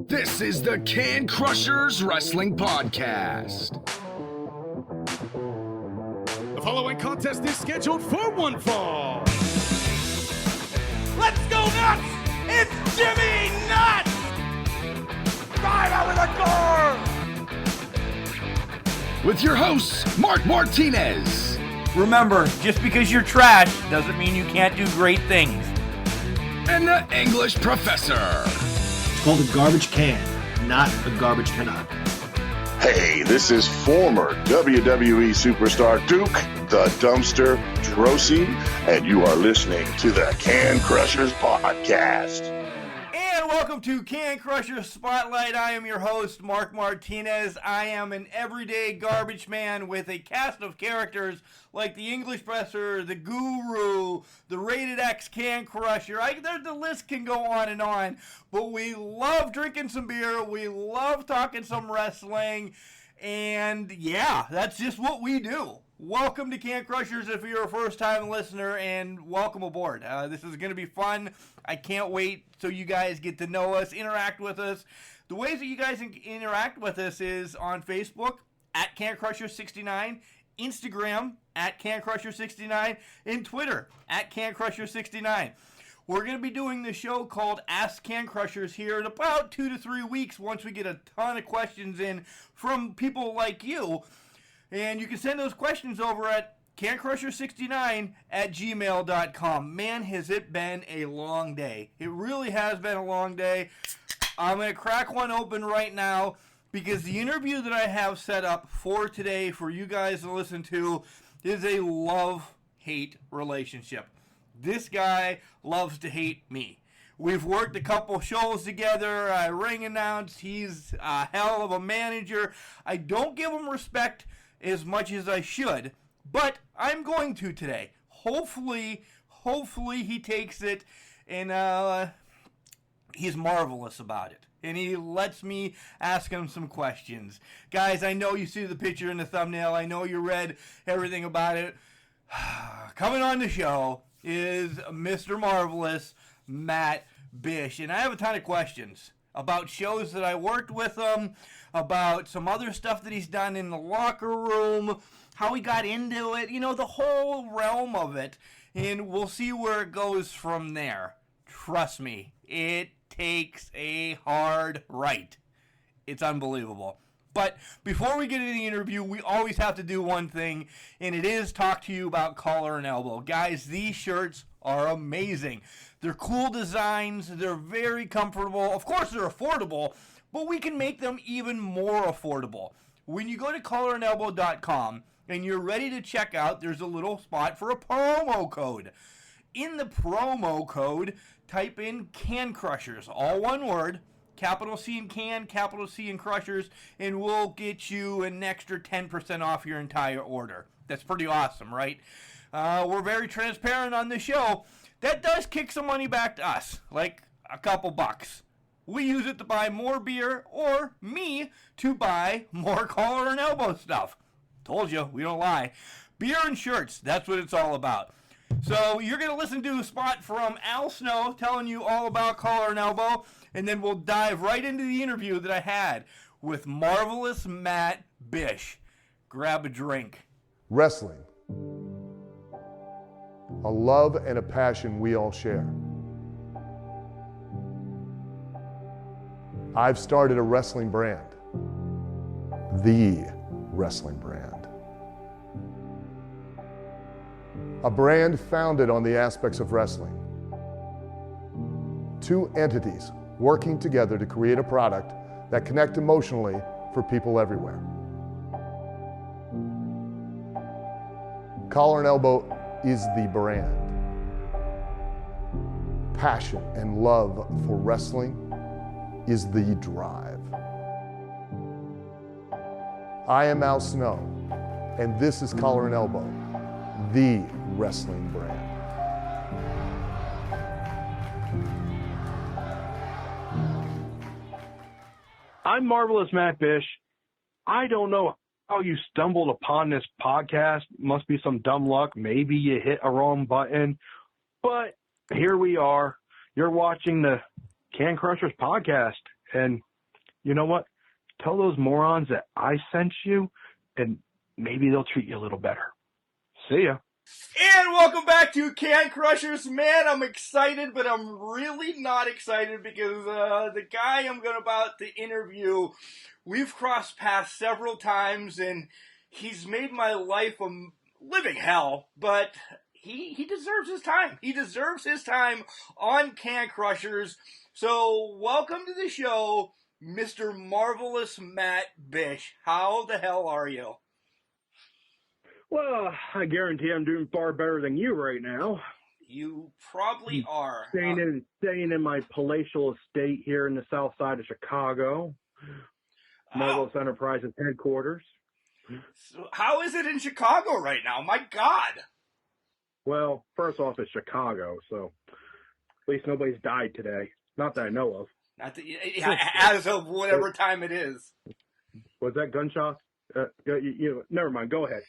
This is the Can Crushers Wrestling Podcast. The following contest is scheduled for one fall. Let's go nuts! It's Jimmy Nuts! Drive out with a car! With your hosts, Mark Martinez. Remember, just because you're trash doesn't mean you can't do great things. And the English Professor. It's called a garbage can, not a garbage cannot. Hey, this is former WWE superstar Duke, the Dumpster Drosy, and you are listening to the Can Crushers Podcast. And welcome to Can Crushers Spotlight. I am your host, Mark Martinez. I am an everyday garbage man with a cast of characters like the English Professor, the Guru, the Rated X Can Crusher. The list can go on, but we love drinking some beer. We love talking some wrestling. And yeah, that's just what we do. Welcome to Can Crushers if you're a first-time listener, and welcome aboard. This is going to be fun. I can't wait so you guys get to know us, interact with us. The ways that you guys interact with us is on Facebook, at Can Crusher 69, Instagram, at Can Crusher 69, and Twitter, at Can Crusher 69. We're going to be doing the show called Ask Can Crushers here in about 2 to 3 weeks once we get a ton of questions in from people like you. And you can send those questions over at cancrusher69@gmail.com. Man, has it been a long day. It really has been a long day. I'm going to crack one open right now because the interview that I have set up for today for you guys to listen to is a love-hate relationship. This guy loves to hate me. We've worked a couple shows together. I ring announced. He's a hell of a manager. I don't give him respect as much as I should, but I'm going to today. Hopefully he takes it and he's marvelous about it. And he lets me ask him some questions. Guys, I know you see the picture in the thumbnail. I know you read everything about it. Coming on the show is Mr. Marvelous, Matt Bish. And I have a ton of questions about shows that I worked with him, about some other stuff that he's done in the locker room, how he got into it, the whole realm of it. And we'll see where it goes from there. Trust me, it takes a hard right. It's unbelievable. But before we get into the interview, we always have to do one thing, and it is talk to you about Collar and Elbow. Guys, these shirts are amazing. They're cool designs. They're very comfortable. Of course, they're affordable, but we can make them even more affordable. When you go to collarandelbow.com and you're ready to check out, there's a little spot for a promo code. In the promo code, type in Can Crushers, all one word, capital C in Can, capital C in Crushers, and we'll get you an extra 10% off your entire order. That's pretty awesome, right? We're very transparent on the show. That does kick some money back to us, like a couple bucks. We use it to buy more beer or me to buy more Collar and Elbow stuff. Told you, we don't lie. Beer and shirts, that's what it's all about. So you're going to listen to a spot from Al Snow telling you all about Collar and Elbow, and then we'll dive right into the interview that I had with Marvelous Matt Bish. Grab a drink. Wrestling. A love and a passion we all share. I've started a wrestling brand. The wrestling brand. A brand founded on the aspects of wrestling. Two entities working together to create a product that connect emotionally for people everywhere. Collar and Elbow is the brand. Passion and love for wrestling is the drive. I am Al Snow, and this is Collar and Elbow, the wrestling brand. I'm Marvelous Matt Bish. I don't know how you stumbled upon this podcast. Must be some dumb luck. Maybe you hit a wrong button. But here we are. You're watching the Can Crushers podcast. And you know what? Tell those morons that I sent you, and maybe they'll treat you a little better. See ya. And welcome back to Can Crushers. Man, I'm excited, but I'm really not excited because the guy I'm about to interview, we've crossed paths several times, and he's made my life a living hell, but he deserves his time. He deserves his time on Can Crushers. So welcome to the show, Mr. Marvelous Matt Bish. How the hell are you? Well, I guarantee I'm doing far better than you right now. You probably are. Staying in my palatial estate here in the south side of Chicago. Marvelous Enterprises headquarters. So how is it in Chicago right now? My God. Well, first off, it's Chicago, so at least nobody's died today. Not that I know of. Not that, as of whatever time it is. Was that gunshot? Never mind. Go ahead.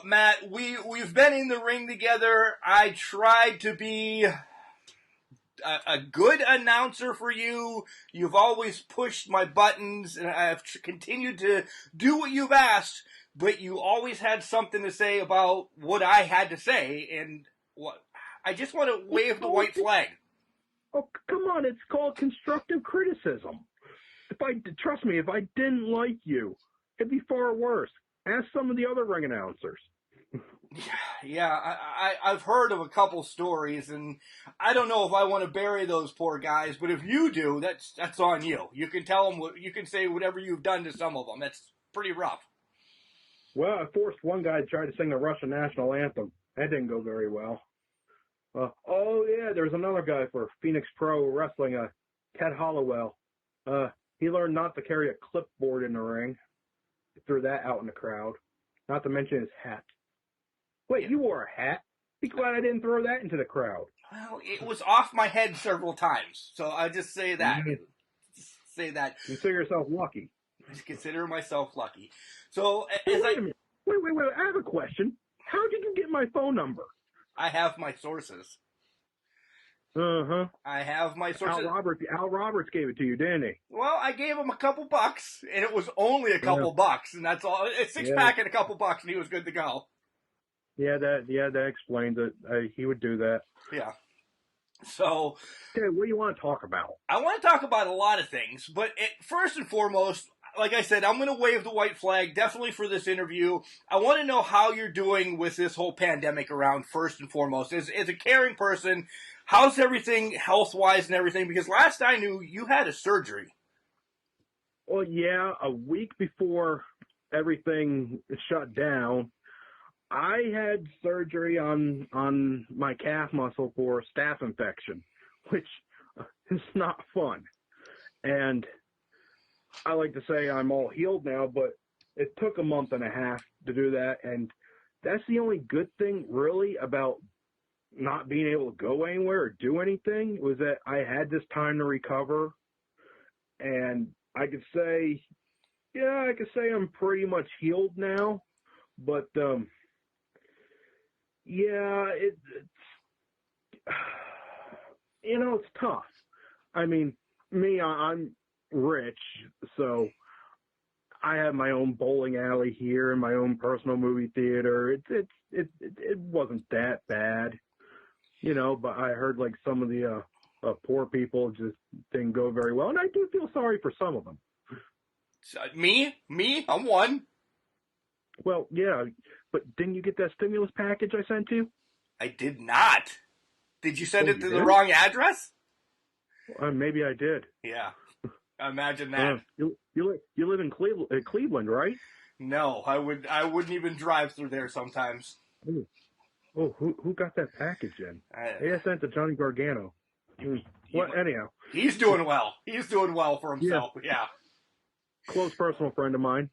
Matt, we've been in the ring together. I tried to be a good announcer for you. You've always pushed my buttons, and I've continued to do what you've asked, but you always had something to say about what I had to say, and I just want to wave the white flag. Oh, come on. It's called constructive criticism. Trust me, if I didn't like you, it'd be far worse. Ask some of the other ring announcers. Yeah, I've heard of a couple stories, and I don't know if I want to bury those poor guys, but if you do, that's on you. You can tell them, you can say whatever you've done to some of them. That's pretty rough. Well, I forced one guy to try to sing the Russian national anthem. That didn't go very well. There's another guy for Phoenix Pro Wrestling, Ted Hollowell. He learned not to carry a clipboard in the ring. He threw that out in the crowd. Not to mention his hat. Wait, you wore a hat? Be glad I didn't throw that into the crowd. Well, it was off my head several times, so I just say that. Mm-hmm. Say that. Consider yourself lucky. I consider myself lucky. So, Wait a minute. Wait. I have a question. How did you get my phone number? I have my sources. Uh-huh. I have my sources. Al Roberts gave it to you, didn't he? Well, I gave him a couple bucks, and it was only a couple bucks, and that's all. It's six-pack and a couple bucks, and he was good to go. Yeah, that explains it. He would do that. Yeah. So, okay, what do you want to talk about? I want to talk about a lot of things, but first and foremost, like I said, I'm going to wave the white flag definitely for this interview. I want to know how you're doing with this whole pandemic around, first and foremost. As a caring person, how's everything health-wise and everything? Because last I knew, you had a surgery. Well, yeah, a week before everything shut down, I had surgery on my calf muscle for staph infection, which is not fun. And I like to say I'm all healed now, but it took a month and a half to do that. And that's the only good thing really about not being able to go anywhere or do anything, was that I had this time to recover. And I could say I'm pretty much healed now, but, it's tough. I mean, I'm rich, so I have my own bowling alley here and my own personal movie theater. It wasn't that bad, but I heard like some of the poor people just didn't go very well, and I do feel sorry for some of them. Me, I'm one. Well, yeah, but didn't you get that stimulus package I sent you? I did not. Did you send it to the did? wrong address? Maybe I did. Yeah, imagine that. You live in Cleveland, right? No, I wouldn't even drive through there sometimes. Oh, who got that package in? I sent to Johnny Gargano. Anyhow. He's doing well. He's doing well for himself. Yeah. Close personal friend of mine.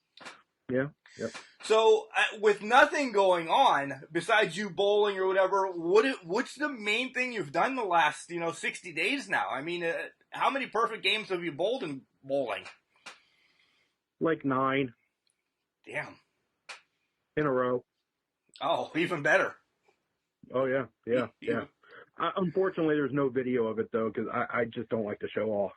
Yeah. Yep. So, with nothing going on besides you bowling or whatever, what's the main thing you've done the last 60 days now? I mean, how many perfect games have you bowled in bowling? Like 9. Damn. In a row. Oh, even better. Oh yeah. Unfortunately, there's no video of it though, because I just don't like to show off.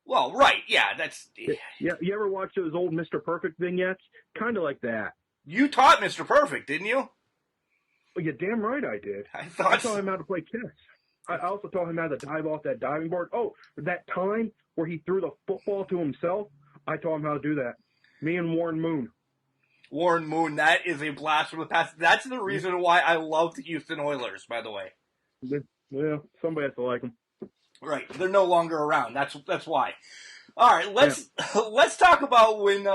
Well, right, yeah, that's... Yeah, you ever watch those old Mr. Perfect vignettes? Kind of like that. You taught Mr. Perfect, didn't you? Well, you're damn right I did. I I thought taught him how to play chess. I also taught him how to dive off that diving board. Oh, that time where he threw the football to himself, I taught him how to do that. Me and Warren Moon. Warren Moon, that is a blast from the past. That's the reason why I love the Houston Oilers, by the way. Yeah, somebody has to like him. Right, they're no longer around. That's why. All right, let's talk about when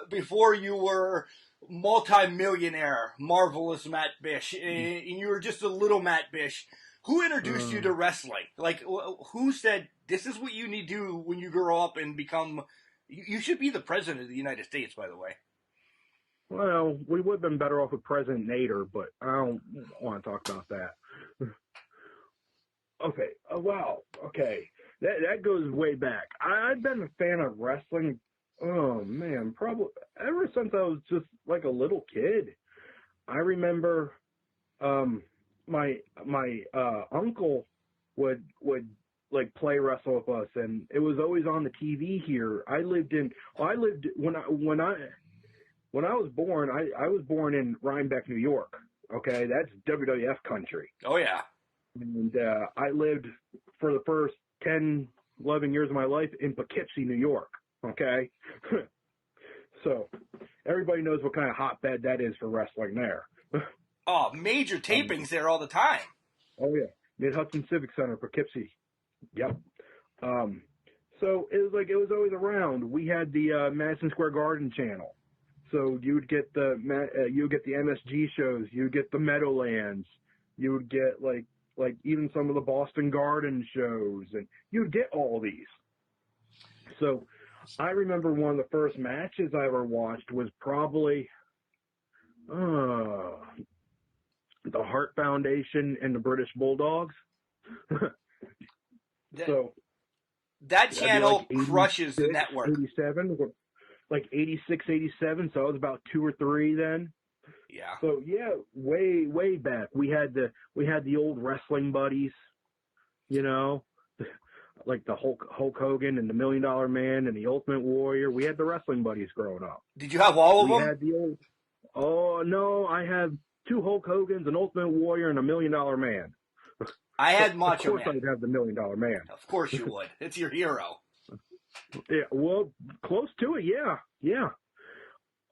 before you were multi-millionaire, marvelous Matt Bish, and you were just a little Matt Bish. Who introduced you to wrestling? Like, who said this is what you need to do when you grow up and become? You should be the president of the United States, by the way. Well, we would have been better off with President Nader, but I don't want to talk about that. Okay. Wow. Okay. That goes way back. I've been a fan of wrestling. Oh man, probably ever since I was just like a little kid. I remember, my uncle would like play wrestle with us, and it was always on the TV here. When I was born, I was born in Rhinebeck, New York. Okay, that's WWF country. Oh yeah. And I lived for the first 10, 11 years of my life in Poughkeepsie, New York. Okay? So everybody knows what kind of hotbed that is for wrestling there. Oh, major tapings there all the time. Oh, yeah. Mid-Hudson Civic Center, Poughkeepsie. Yep. So it was always around. We had the Madison Square Garden channel. So you would get the MSG shows. You would get the Meadowlands. You would get like even some of the Boston Garden shows, and you'd get all these. So I remember one of the first matches I ever watched was probably the Hart Foundation and the British Bulldogs. That channel like crushes the network. 87, like 86, 87, so I was about 2 or 3 then. Yeah. So yeah, way back. We had the old wrestling buddies, you know, like the Hulk Hogan and the $1 Million Man and the Ultimate Warrior. We had the wrestling buddies growing up. Did you have all of them? We had the old. Oh no, I have 2 Hulk Hogans, an Ultimate Warrior, and a $1 Million Man. I had Macho Man. Of course, I'd have the $1 Million Man. Of course you would. It's your hero. Yeah, well, close to it. Yeah.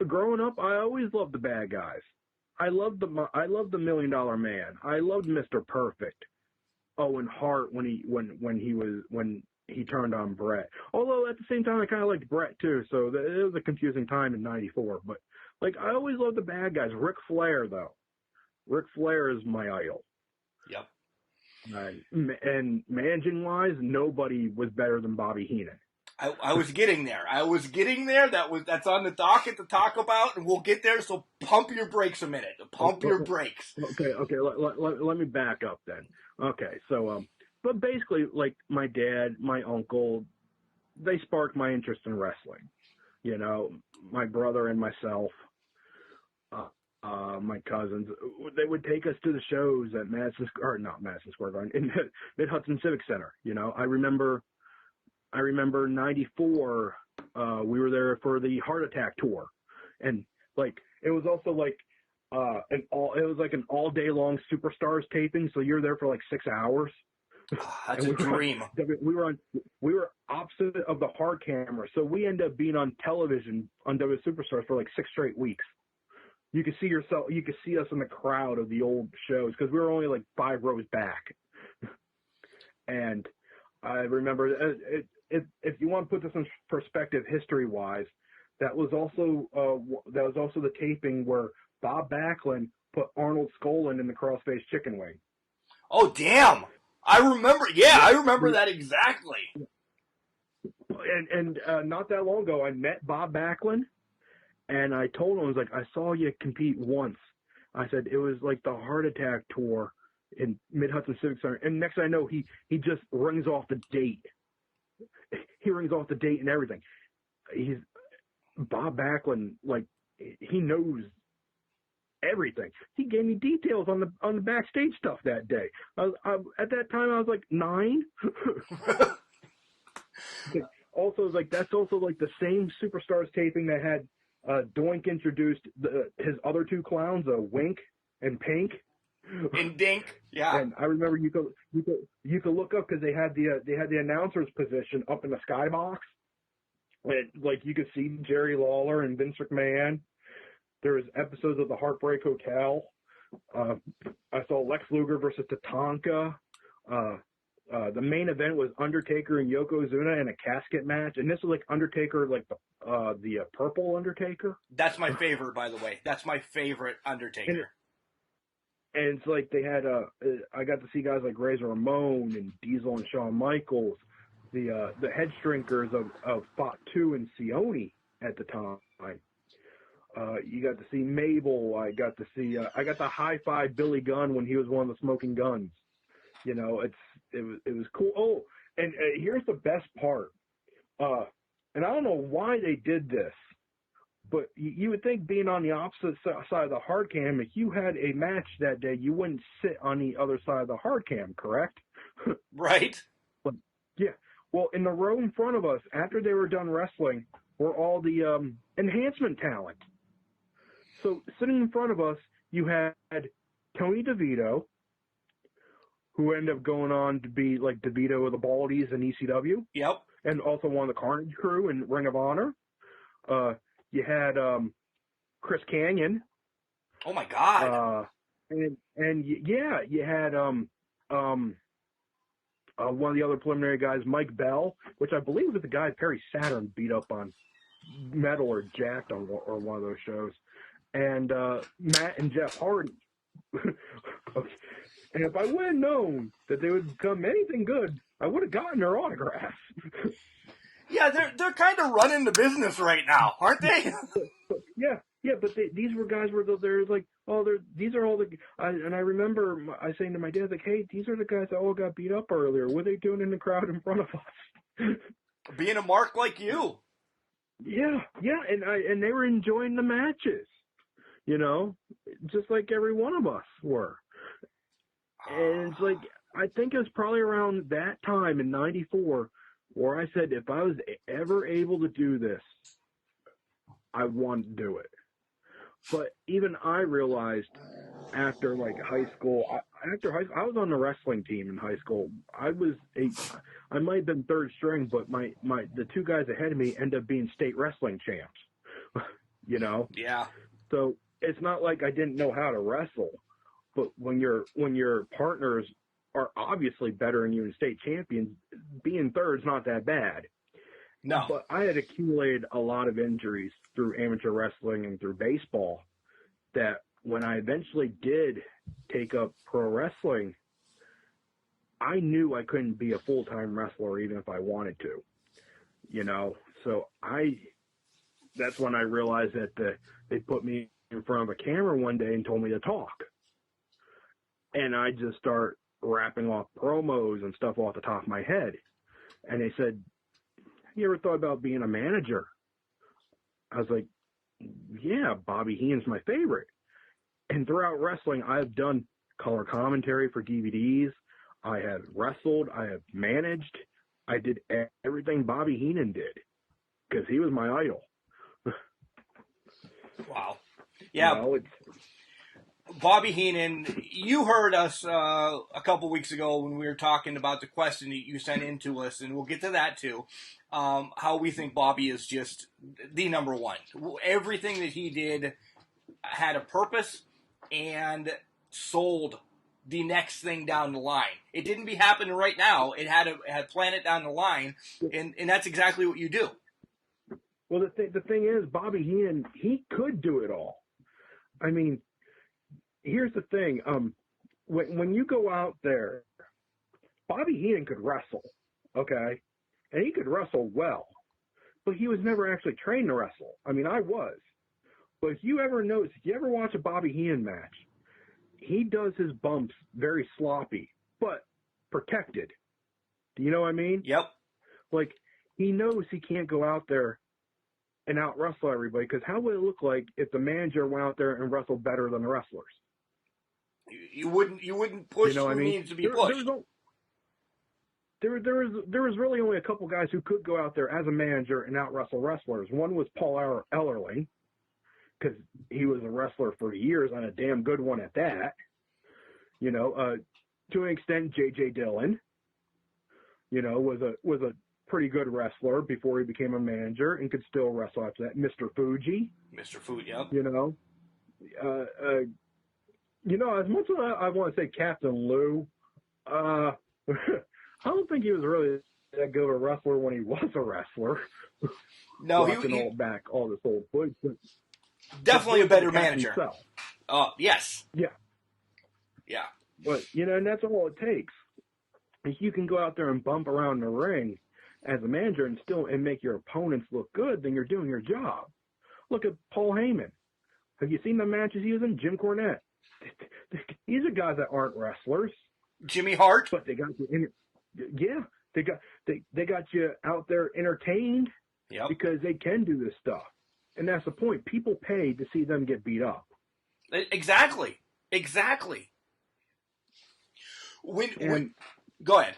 Growing up, I always loved the bad guys. I loved the $1 Million Man. I loved Mr. Perfect. Owen Hart when he turned on Brett. Although at the same time, I kind of liked Brett too. So it was a confusing time in '94. But like I always loved the bad guys. Ric Flair though. Ric Flair is my idol. Yep. And managing wise, nobody was better than Bobby Heenan. I was getting there. That's on the docket to talk about, and we'll get there. So pump your brakes a minute. Pump your brakes. Okay. Let me back up then. Okay, so but basically, like my dad, my uncle, they sparked my interest in wrestling. You know, my brother and myself, my cousins, they would take us to the shows at not Madison Square Garden, in Mid-Hudson Civic Center. You know, I remember '94, we were there for the Heart Attack tour, and like it was also like an all day long Superstars taping, so you're there for like 6 hours. That's a dream. We were opposite of the hard camera, so we ended up being on television on W Superstars for like 6 straight weeks. You could see us in the crowd of the old shows because we were only like 5 rows back. And I remember if you want to put this in perspective, history-wise, that was also the taping where Bob Backlund put Arnold Skolin in the crossface chicken wing. Oh damn! I remember. Yeah, I remember that exactly. And not that long ago, I met Bob Backlund, and I told him, I was like, I saw you compete once. I said it was like the Heart Attack tour in Mid-Hudson Civic Center, and next thing I know, he just rings off the date. He rings off the date and everything. He's Bob Backlund, like he knows everything. He gave me details on the backstage stuff that day. At that time I was like 9. also like that's also like the same Superstars taping that had Doink introduced his other two clowns, Wink and Pink. And Dink, yeah. And I remember you could look up because they had the announcer's position up in the skybox, and like you could see Jerry Lawler and Vince McMahon. There was episodes of the Heartbreak Hotel. I saw Lex Luger versus Tatanka. The main event was Undertaker and Yokozuna in a casket match, and this was like Undertaker, like the purple Undertaker. That's my favorite, by the way. That's my favorite Undertaker. And it's like they had I got to see guys like Razor Ramon and Diesel and Shawn Michaels, the head shrinkers of Fatu and Sione at the time. You got to see Mabel. I got to high five Billy Gunn when he was one of the Smoking Guns. You know, it was cool. Oh, and here's the best part. And I don't know why they did this, but you would think being on the opposite side of the hard cam, if you had a match that day, you wouldn't sit on the other side of the hard cam, correct? Right. But, yeah. Well, in the row in front of us, after they were done wrestling, were all the enhancement talent. So sitting in front of us, you had Tony DeVito, who ended up going on to be like DeVito of the Baldies in ECW. Yep. And also one of the Carnage crew in Ring of Honor. You had Chris Kanyon. Oh my God. You had one of the other preliminary guys, Mike Bell, which I believe was the guy Perry Saturn beat up on Metal or Jacked on or one of those shows. And Matt and Jeff Hardy. Okay. And if I would have known that they would become anything good, I would have gotten their autographs. Yeah, they're kind of running the business right now, aren't they? but these were guys where they're like, these are all the. And I remember I saying to my dad, like, hey, these are the guys that all got beat up earlier. What are they doing in the crowd in front of us? Being a mark like you. Yeah, and they were enjoying the matches, you know, just like every one of us were. And it's like, I think it was probably around that time in '94 where I said, if I was ever able to do this, I would want to do it. But even I realized after like high school, I was on the wrestling team in high school. I might have been third string, but the two guys ahead of me ended up being state wrestling champs, you know? Yeah. So it's not like I didn't know how to wrestle. But when your partners are obviously better than you and state champions, being third's not that bad. No. But I had accumulated a lot of injuries through amateur wrestling and through baseball that when I eventually did take up pro wrestling, I knew I couldn't be a full-time wrestler even if I wanted to, you know? So that's when I realized that they put me in front of a camera one day and told me to talk. And I just start rapping off promos and stuff off the top of my head. And they said, you ever thought about being a manager? I was like, yeah, Bobby Heenan's my favorite. And throughout wrestling, I've done color commentary for DVDs. I have wrestled. I have managed. I did everything Bobby Heenan did because he was my idol. Wow. Yeah. You know, Bobby Heenan, you heard us a couple weeks ago when we were talking about the question that you sent in to us, and we'll get to that too, how we think Bobby is just the number one. Everything that he did had a purpose and sold the next thing down the line. It didn't be happening right now. It had planned it down the line, and that's exactly what you do. Well, the thing is, Bobby Heenan, he could do it all. I mean, here's the thing. When you go out there, Bobby Heenan could wrestle, okay? And he could wrestle well. But he was never actually trained to wrestle. I mean, I was. But if you ever watch a Bobby Heenan match, he does his bumps very sloppy, but protected. Do you know what I mean? Yep. Like, he knows he can't go out there and out-wrestle everybody, because how would it look like if the manager went out there and wrestled better than the wrestlers? You wouldn't push who needs to be pushed. there was really only a couple guys who could go out there as a manager and out wrestle wrestlers. One was Paul Ellerling, because he was a wrestler for years and a damn good one at that. You know, to an extent, J.J. Dillon, you know, was a pretty good wrestler before he became a manager and could still wrestle after that. Mr. Fuji. Mr. Food, yep. You know, as much as I want to say Captain Lou, I don't think he was really that good of a wrestler when he was a wrestler. No, he back all this old footage. Definitely a better manager. Himself. Yes. Yeah. Yeah. But, you know, and that's all it takes. If you can go out there and bump around the ring as a manager and make your opponents look good, then you're doing your job. Look at Paul Heyman. Have you seen the matches he was in? Jim Cornette. These are guys that aren't wrestlers. Jimmy Hart. But they got you they got you out there entertained. Yep. Because they can do this stuff. And that's the point. People pay to see them get beat up. Exactly. Go ahead.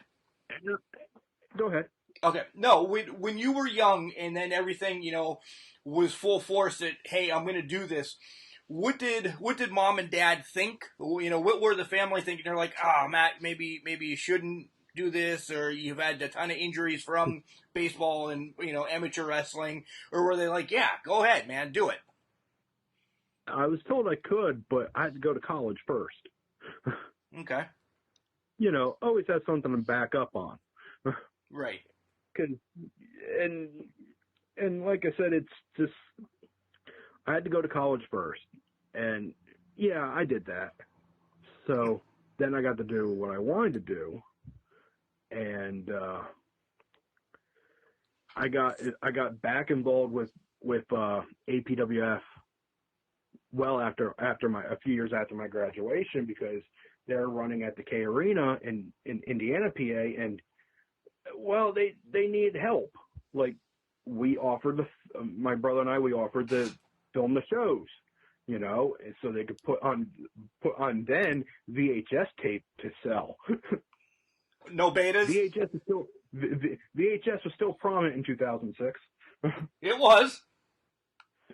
Go ahead. Okay. No, when you were young and then everything, you know, was full force that, hey, I'm going to do this, what did mom and dad think? You know, what were the family thinking? They're like, Matt, maybe you shouldn't do this, or you've had a ton of injuries from baseball and, you know, amateur wrestling, or were they like, yeah, go ahead, man, do it? I was told I could, but I had to go to college first. Okay. You know, always have something to back up on. Right. And like I said, it's just, I had to go to college first. And yeah, I did that. So then I got to do what I wanted to do. And I got back involved with APWF well after a few years after my graduation, because they're running at the K Arena in Indiana, PA, and well, they needed help. Like, we offered my brother and I offered to film the shows, you know, and so they could put on then VHS tape to sell. No betas. VHS was still prominent in 2006. It was.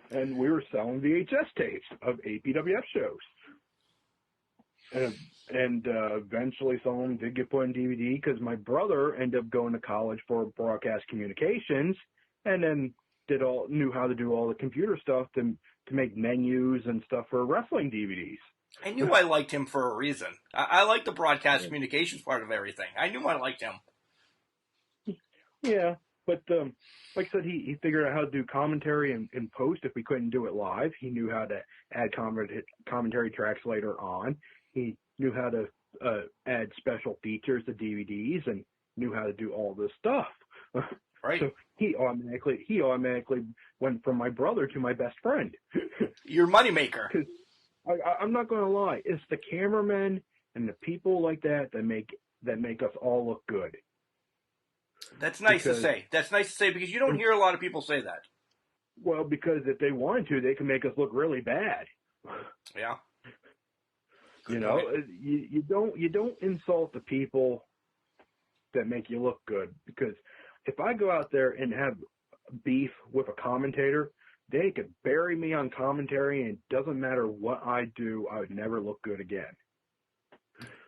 And we were selling VHS tapes of APWF shows. And eventually some of them did get put on DVD, because my brother ended up going to college for broadcast communications, and then knew how to do all the computer stuff to make menus and stuff for wrestling DVDs. I knew I liked him for a reason. I like the broadcast communications part of everything. I knew I liked him. Yeah, but like I said, he figured out how to do commentary in post if we couldn't do it live. He knew how to add commentary tracks later on. He knew how to add special features to DVDs and knew how to do all this stuff. Right. So he automatically went from my brother to my best friend. Your moneymaker. Because I'm not going to lie, it's the cameramen and the people like that make us all look good. That's nice to say. That's nice to say, because you don't hear a lot of people say that. Well, because if they wanted to, they can make us look really bad. Yeah. Good, you know, you don't insult the people that make you look good, because if I go out there and have beef with a commentator, they could bury me on commentary, and it doesn't matter what I do, I would never look good again.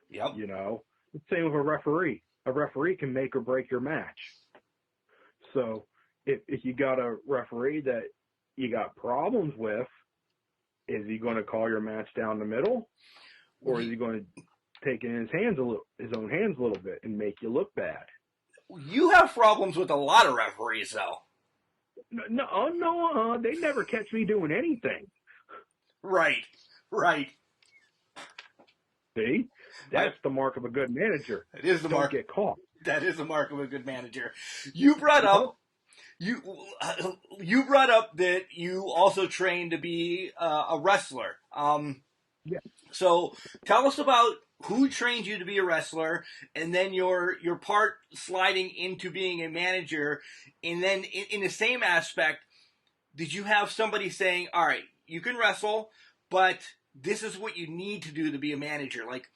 Yep. You know, same with a referee. A referee can make or break your match. So if you got a referee that you got problems with, is he going to call your match down the middle, or is he going to take it in his own hands a little bit and make you look bad? You have problems with a lot of referees, though. No, they never catch me doing anything. Right. See, that's the mark of a good manager. It is the mark. Don't get caught. That is the mark of a good manager. You brought up that you also trained to be a wrestler. Yeah. So tell us about who trained you to be a wrestler, and then your part sliding into being a manager, and then in the same aspect, did you have somebody saying, all right, you can wrestle, but this is what you need to do to be a manager? Like,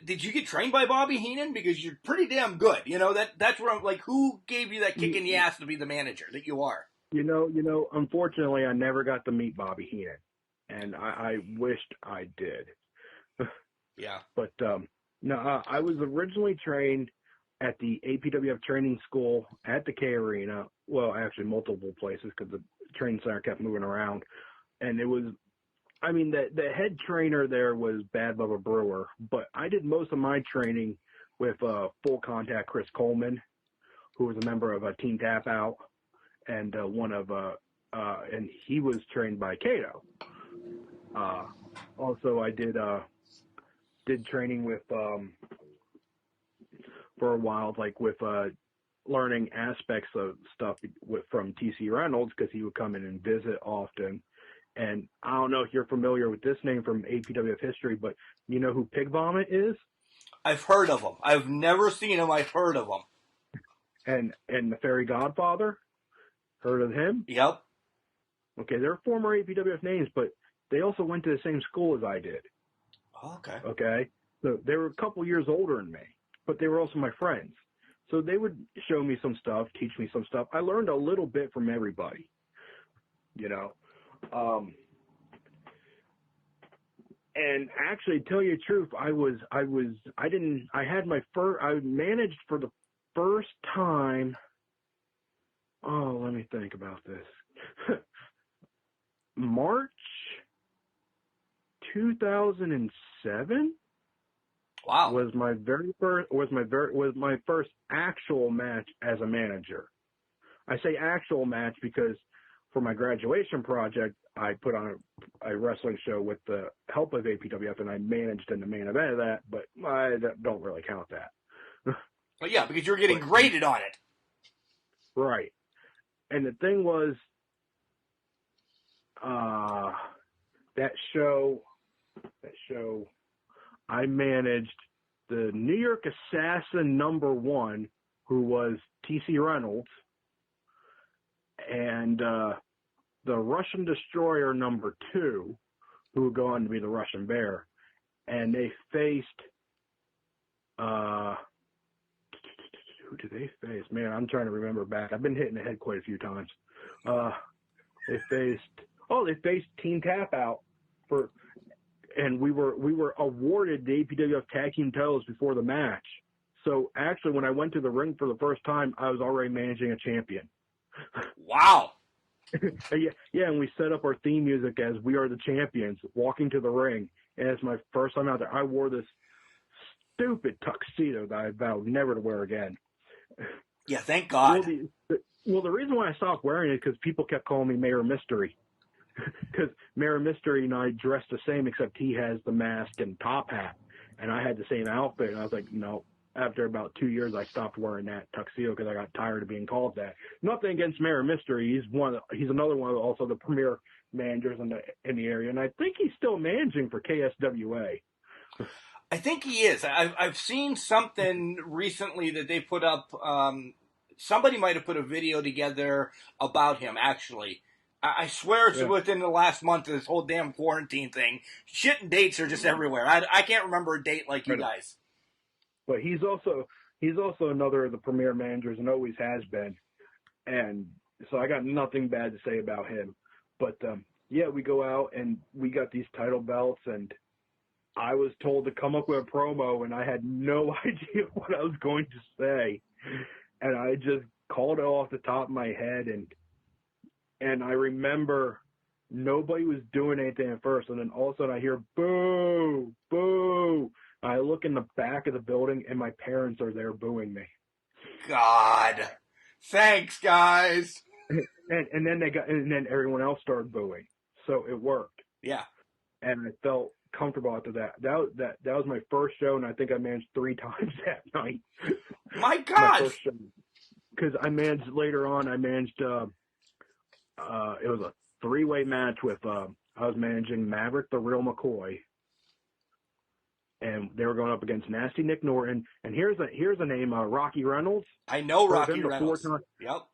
did you get trained by Bobby Heenan? Because you're pretty damn good. You know, that's where I'm like, who gave you that kick in the ass to be the manager that you are? You know, unfortunately, I never got to meet Bobby Heenan, and I wished I did. Yeah. But no, I was originally trained at the APWF training school at the K Arena. Well, actually, multiple places because the training center kept moving around, and it was. I mean, the head trainer there was Bad Bubba Brewer, but I did most of my training with Full Contact Chris Coleman, who was a member of Team Tap Out, and and he was trained by Kato. Also, I did training with for a while, like with learning aspects of stuff from TC Reynolds because he would come in and visit often. And I don't know if you're familiar with this name from APWF history, but you know who Pig Vomit is? I've heard of him. I've never seen him. I've heard of him. And the Fairy Godfather? Heard of him? Yep. Okay, they're former APWF names, but they also went to the same school as I did. Okay. Okay? So they were a couple years older than me, but they were also my friends. So they would show me some stuff, teach me some stuff. I learned a little bit from everybody, you know. And actually, tell you the truth, I managed for the first time. Oh, let me think about this. March 2007. Wow. Was my first actual match as a manager. I say actual match because for my graduation project, I put on a wrestling show with the help of APWF, and I managed in the main event of that, but I don't really count that. Well, yeah, because you're getting graded on it. Right. And the thing was, that show, I managed the New York Assassin #1, who was TC Reynolds, and the Russian Destroyer #2, who would go on to be the Russian Bear, and they faced. Who did they face? Man, I'm trying to remember back. I've been hitting the head quite a few times. They faced Team Tap Out and we were awarded the APWF Tag Team titles before the match. So actually, when I went to the ring for the first time, I was already managing a champion. Wow. Yeah, and we set up our theme music as "We Are the Champions," walking to the ring. And it's my first time out there. I wore this stupid tuxedo that I vowed never to wear again. Yeah, thank God. Well, the reason why I stopped wearing it is because people kept calling me Mayor Mystery. Because Mayor Mystery and I dressed the same, except he has the mask and top hat, and I had the same outfit. And I was like, no. After about 2 years, I stopped wearing that tuxedo because I got tired of being called that. Nothing against Mayor Mystery. He's another one of also the premier managers in the area, and I think he's still managing for KSWA. I think he is. I've seen something recently that they put up. Somebody might have put a video together about him, actually. I swear it's within the last month of this whole damn quarantine thing. Shit and dates are just everywhere. I can't remember a date like you guys. But he's also another of the premier managers and always has been. And so I got nothing bad to say about him. But, yeah, we go out and we got these title belts, and I was told to come up with a promo, and I had no idea what I was going to say. And I just called it off the top of my head, and I remember nobody was doing anything at first, and then all of a sudden I hear, boo, boo. I look in the back of the building, and my parents are there booing me. God. Thanks, guys. And then everyone else started booing. So it worked. Yeah. And I felt comfortable after that. That was my first show, and I think I managed 3 times that night. My God. Because I managed later on. I managed. It was a 3-way match with. I was managing Maverick the Real McCoy, and they were going up against Nasty Nick Norton. And here's a name, Rocky Reynolds. I know Rocky Reynolds.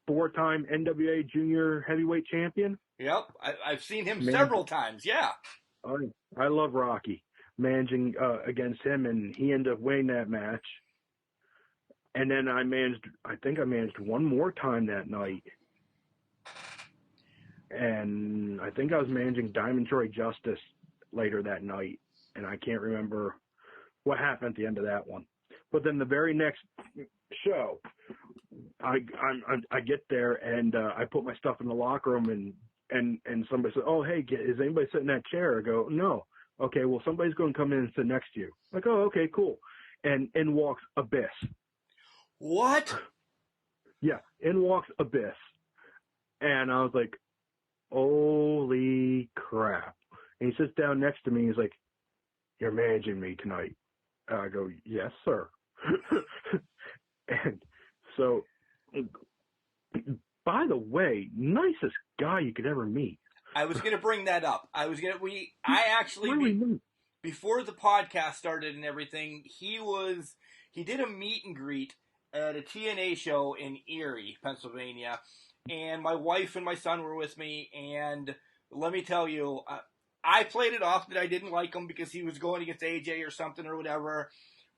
Four-time NWA Junior Heavyweight Champion. Yep, I've seen him several times. Yeah. I love Rocky. managing against him, and he ended up winning that match. And then I think I managed one more time that night. And I think I was managing Diamond Troy Justice later that night, and I can't remember what happened at the end of that one. But then the very next show, I get there and I put my stuff in the locker room, and somebody said, "Oh, hey, is anybody sitting in that chair?" I go, "No." "Okay, well, somebody's going to come in and sit next to you." Like, "Oh, okay, cool." And in walks Abyss. What? Yeah, in walks Abyss. And I was like, holy crap. And he sits down next to me. He's like, "You're managing me tonight." I go, "Yes, sir." And so, by the way, nicest guy you could ever meet. I was going to bring that up. Before the podcast started and everything, he did a meet and greet at a TNA show in Erie, Pennsylvania, and my wife and my son were with me, and let me tell you, I played it off that I didn't like him because he was going against AJ or something or whatever.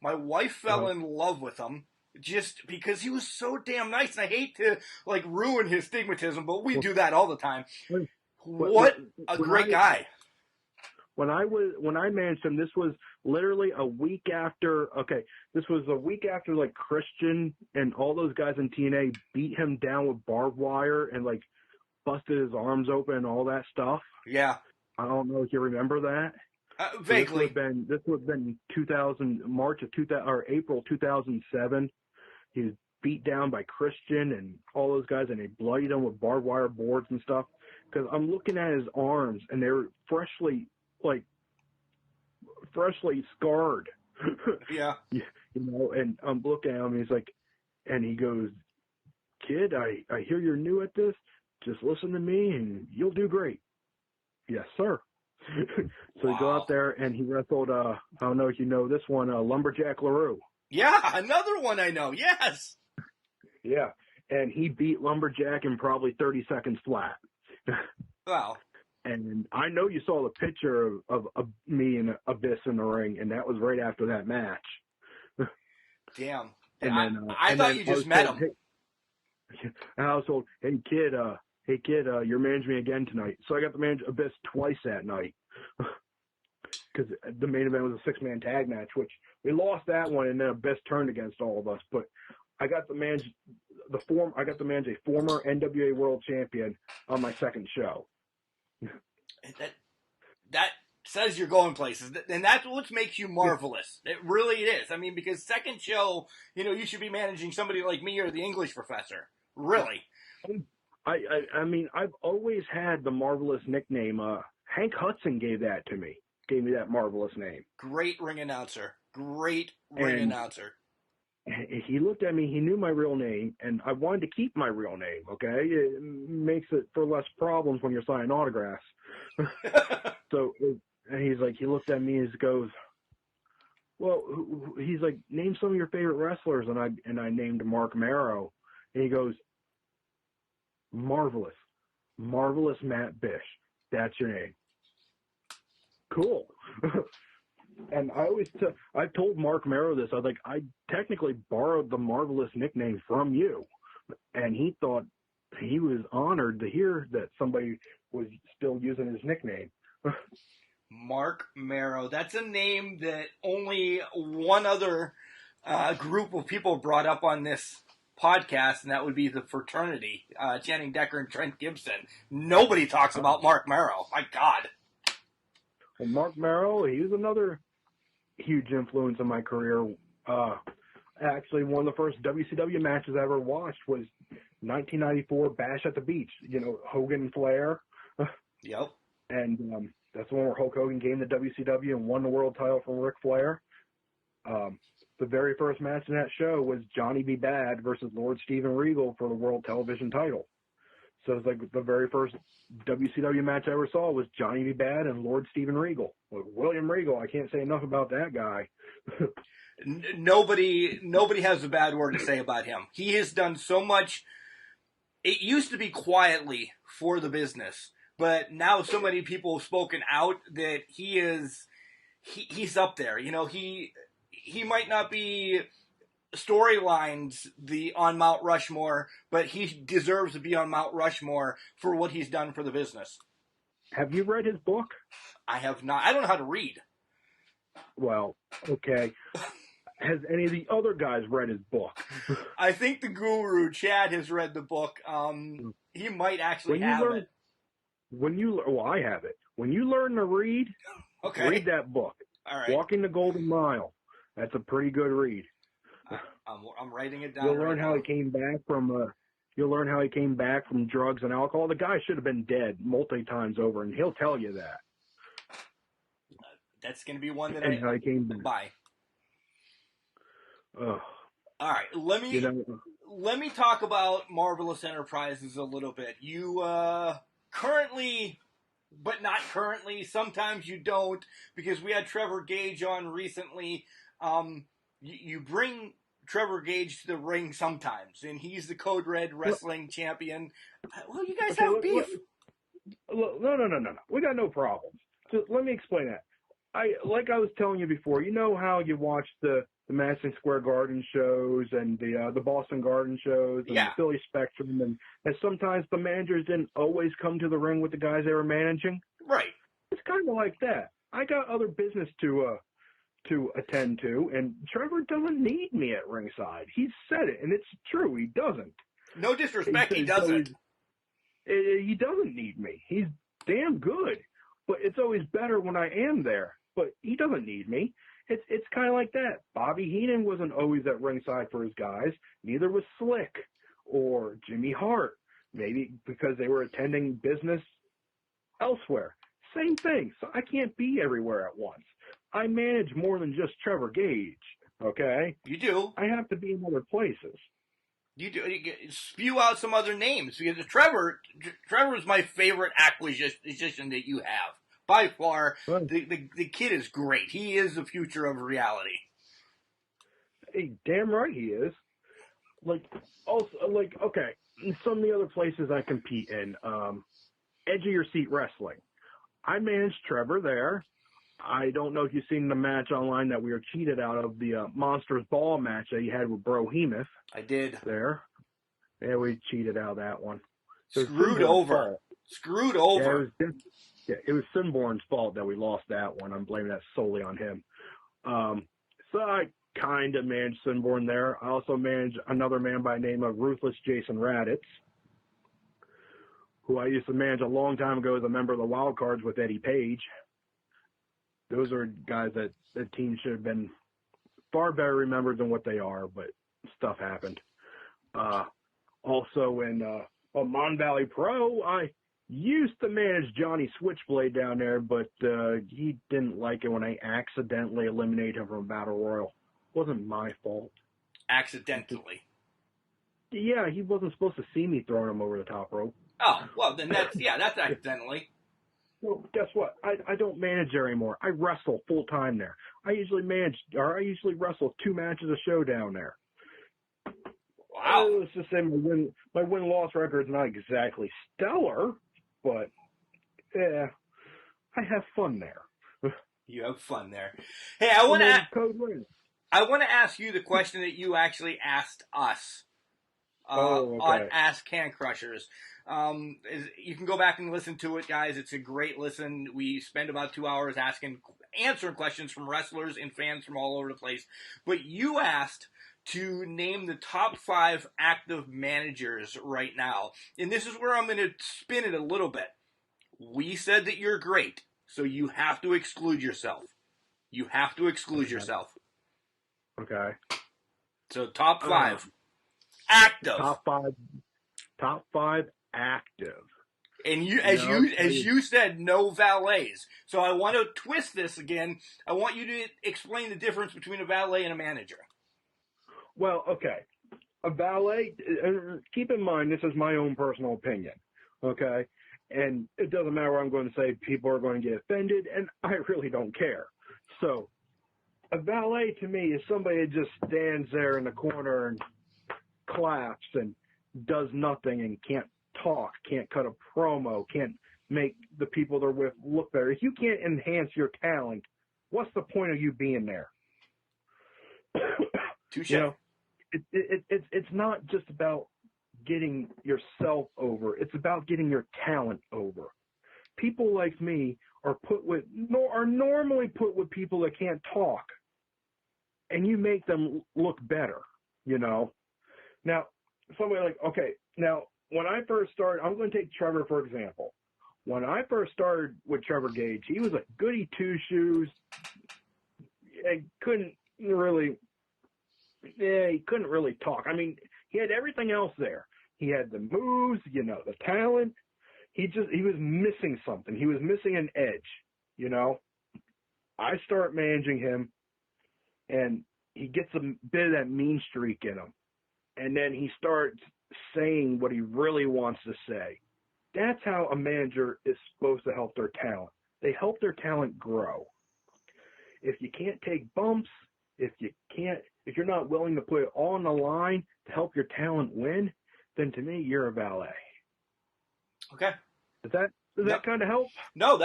My wife fell in love with him just because he was so damn nice, and I hate to, ruin his stigmatism, but we do that all the time. What a great guy. When I managed him, this was literally a week after. Okay, this was a week after Christian and all those guys in TNA beat him down with barbed wire and busted his arms open and all that stuff. Yeah. I don't know if you remember that. Vaguely. This would have been April 2007. He was beat down by Christian and all those guys, and they bloodied him with barbed wire boards and stuff. Because I'm looking at his arms, and they were freshly scarred. Yeah. And I'm looking at him, and he goes, "Kid, I hear you're new at this. Just listen to me, and you'll do great." "Yes, sir." So he go out there, and he wrestled, I don't know if you know this one, Lumberjack LaRue. Yeah, another one I know, yes. Yeah, and he beat Lumberjack in probably 30 seconds flat. Wow. And I know you saw the picture of me and Abyss in the ring, and that was right after that match. Damn. And I thought you just met him. And I was told, hey kid, you're managing me again tonight. So I got to manage Abyss twice that night. Because the main event was a 6-man tag match, which we lost that one, and then Abyss turned against all of us. But I got to manage a former NWA World Champion on my second show. That says you're going places, and that's what makes you marvelous. It really is. I mean, because second show, you should be managing somebody like me or the English professor. Really. I mean, I've always had the marvelous nickname. Hank Hudson gave me that marvelous name. Great ring announcer. Announcer. He looked at me, he knew my real name, and I wanted to keep my real name, okay? It makes it for less problems when you're signing autographs. So, and he looked at me and he goes, well, he's like, name some of your favorite wrestlers, and I named Mark Marrow, and he goes, Marvelous Matt Bish, that's your name. Cool. And I told Mark Marrow this. I was like, I technically borrowed the Marvelous nickname from you. And he thought he was honored to hear that somebody was still using his nickname. Mark Marrow. That's a name that only one other group of people brought up on this podcast, and that would be the fraternity, Channing Decker and Trent Gibson. Nobody talks about Mark Marrow. My God. Well, Mark Marrow, he was another huge influence in my career. Actually, one of the first WCW matches I ever watched was 1994 Bash at the Beach. Hogan and Flair. Yep. And that's the one where Hulk Hogan came to WCW and won the world title from Ric Flair. The very first match in that show was Johnny B. Bad versus Lord Steven Regal for the world television title. So it's like the very first WCW match I ever saw was Johnny B. Bad and Lord Steven Regal. William Regal, I can't say enough about that guy. Nobody has a bad word to say about him. He has done so much. It used to be quietly for the business, but now so many people have spoken out that he he's up there. You know, he might not be storylines on Mount Rushmore, but he deserves to be on Mount Rushmore for what he's done for the business. Have you read his book? I have not. I don't know how to read. Well, okay. Has any of the other guys read his book? I think the guru, Chad, has read the book. He might actually have it. Well, I have it. When you learn to read, okay, read that book. All right. Walking the Golden Mile. That's a pretty good read. I'm writing it down. You'll learn how he came back from. You'll learn how he came back from drugs and alcohol. The guy should have been dead multi times over, and he'll tell you that. That's going to be one that I came back. Bye. All right, let me talk about Marvelous Enterprises a little bit. You currently, but not currently. Sometimes you don't, because we had Trevor Gage on recently. You bring Trevor Gage to the ring sometimes, and he's the Code Red Wrestling champion. Well, you guys have beef. No. We got no problems. So let me explain that. Like I was telling you before, you know how you watch the Madison Square Garden shows and the Boston Garden shows and the Philly Spectrum, and sometimes the managers didn't always come to the ring with the guys they were managing? Right. It's kind of like that. I got other business to attend to, and Trevor doesn't need me at ringside. He said it, and it's true. He doesn't. No disrespect, he doesn't. He doesn't need me. He's damn good, but it's always better when I am there. But he doesn't need me. It's kind of like that. Bobby Heenan wasn't always at ringside for his guys. Neither was Slick or Jimmy Hart. Maybe because they were attending business elsewhere. Same thing. So I can't be everywhere at once. I manage more than just Trevor Gage, okay? You do. I have to be in other places. You do. Spew out some other names, because Trevor's my favorite acquisition that you have. By far, the kid is great. He is the future of reality. Hey, damn right he is. Okay, in some of the other places I compete in, Edge of Your Seat Wrestling. I managed Trevor there. I don't know if you've seen the match online that we were cheated out of, the Monsters Ball match that he had with Brohemoth. I did. There. Yeah, we cheated out of that one. So Screwed over. Yeah, it was Sinborn's fault that we lost that one. I'm blaming that solely on him. So I kind of managed Sinborn there. I also managed another man by the name of Ruthless Jason Raditz, who I used to manage a long time ago as a member of the Wild Cards with Eddie Page. Those are guys that the team should have been far better remembered than what they are, but stuff happened. Also in Mon Valley Pro, I used to manage Johnny Switchblade down there, but he didn't like it when I accidentally eliminated him from a Battle Royal. It wasn't my fault. Accidentally? Yeah, he wasn't supposed to see me throwing him over the top rope. Oh, well, then that's accidentally. Well, guess what? I don't manage there anymore. I wrestle full time there. I usually wrestle 2 matches a show down there. Wow. Let's just say my win-loss record is not exactly stellar, but yeah, I have fun there. You have fun there. Hey, I want to ask you the question that you actually asked us on Ask Can Crushers. You can go back and listen to it, guys. It's a great listen. We spend about 2 hours answering questions from wrestlers and fans from all over the place. But you asked to name the top 5 active managers right now. And this is where I'm going to spin it a little bit. We said that you're great, so you have to exclude yourself. You have to exclude yourself. Okay. So top 5 active. Top 5 active. And you said, no valets. So I want to twist this again. I want you to explain the difference between a valet and a manager. Well, okay. A valet, keep in mind, this is my own personal opinion, okay? And it doesn't matter what I'm going to say. People are going to get offended, and I really don't care. So a valet to me is somebody that just stands there in the corner and claps and does nothing and can't talk, can't cut a promo, can't make the people they're with look better. If you can't enhance your talent what's the point of you being there? Touche. You know, it's not just about getting yourself over. It's about getting your talent over. People like me are normally put with people that can't talk, and you make them look better, you know. Now, somebody like, okay, now when I first started, I'm going to take Trevor for example. When I first started with Trevor Gage, he was a goody two shoes. He couldn't really talk. I mean, he had everything else there. He had the moves, you know, the talent. He was missing something. He was missing an edge, you know. I start managing him, and he gets a bit of that mean streak in him. And then he starts saying what he really wants to say. That's how a manager is supposed to help their talent. They help their talent grow. If you can't take bumps, if you're not willing to put it all on the line to help your talent win, then to me, you're a valet. Okay. Does that kind of help? No,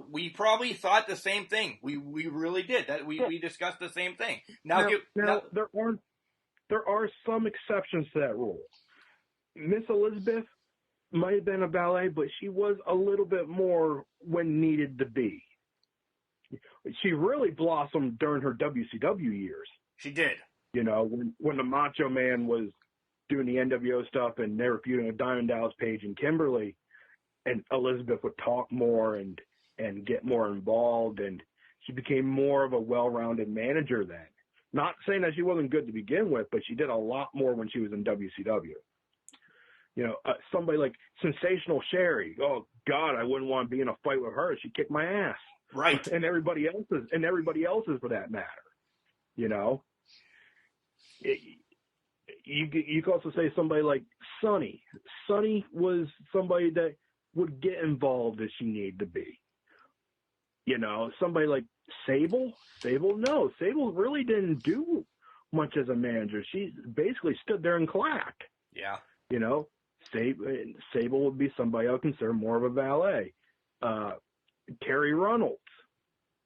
we probably thought the same thing. We really did. We discussed the same thing. Now there are some exceptions to that rule. Miss Elizabeth might have been a valet, but she was a little bit more when needed to be. She really blossomed during her WCW years. She did. You know, when the Macho Man was doing the NWO stuff and they were feuding with Diamond Dallas Page and Kimberly, and Elizabeth would talk more and get more involved, and she became more of a well-rounded manager then. Not saying that she wasn't good to begin with, but she did a lot more when she was in WCW. You know, somebody like Sensational Sherry. Oh God, I wouldn't want to be in a fight with her. She'd kick my ass. Right. And everybody else's for that matter. You know. You could also say somebody like Sunny. Sunny was somebody that would get involved as she needed to be. You know, somebody like Sable. No, Sable really didn't do much as a manager. She basically stood there and clapped. Yeah. You know, Sable would be somebody I would consider more of a valet. Terry Runnels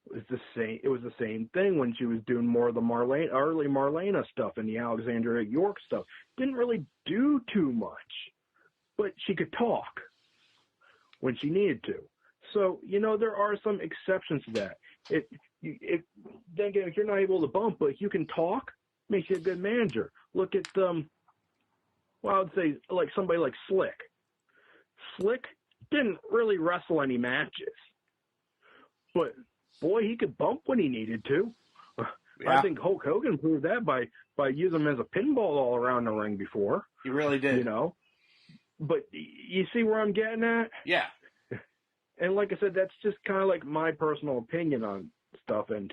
was the same. It was the same thing when she was doing more of the early Marlena stuff and the Alexandra York stuff. Didn't really do too much, but she could talk when she needed to. So, you know, there are some exceptions to that. Then again, if you're not able to bump, but if you can talk, makes you a good manager. Look at I would say like somebody like Slick. Slick didn't really wrestle any matches, but boy, he could bump when he needed to. Yeah. I think Hulk Hogan proved that by using him as a pinball all around the ring before. He really did. You know, but you see where I'm getting at? Yeah. And like I said, that's just kind of like my personal opinion on stuff, and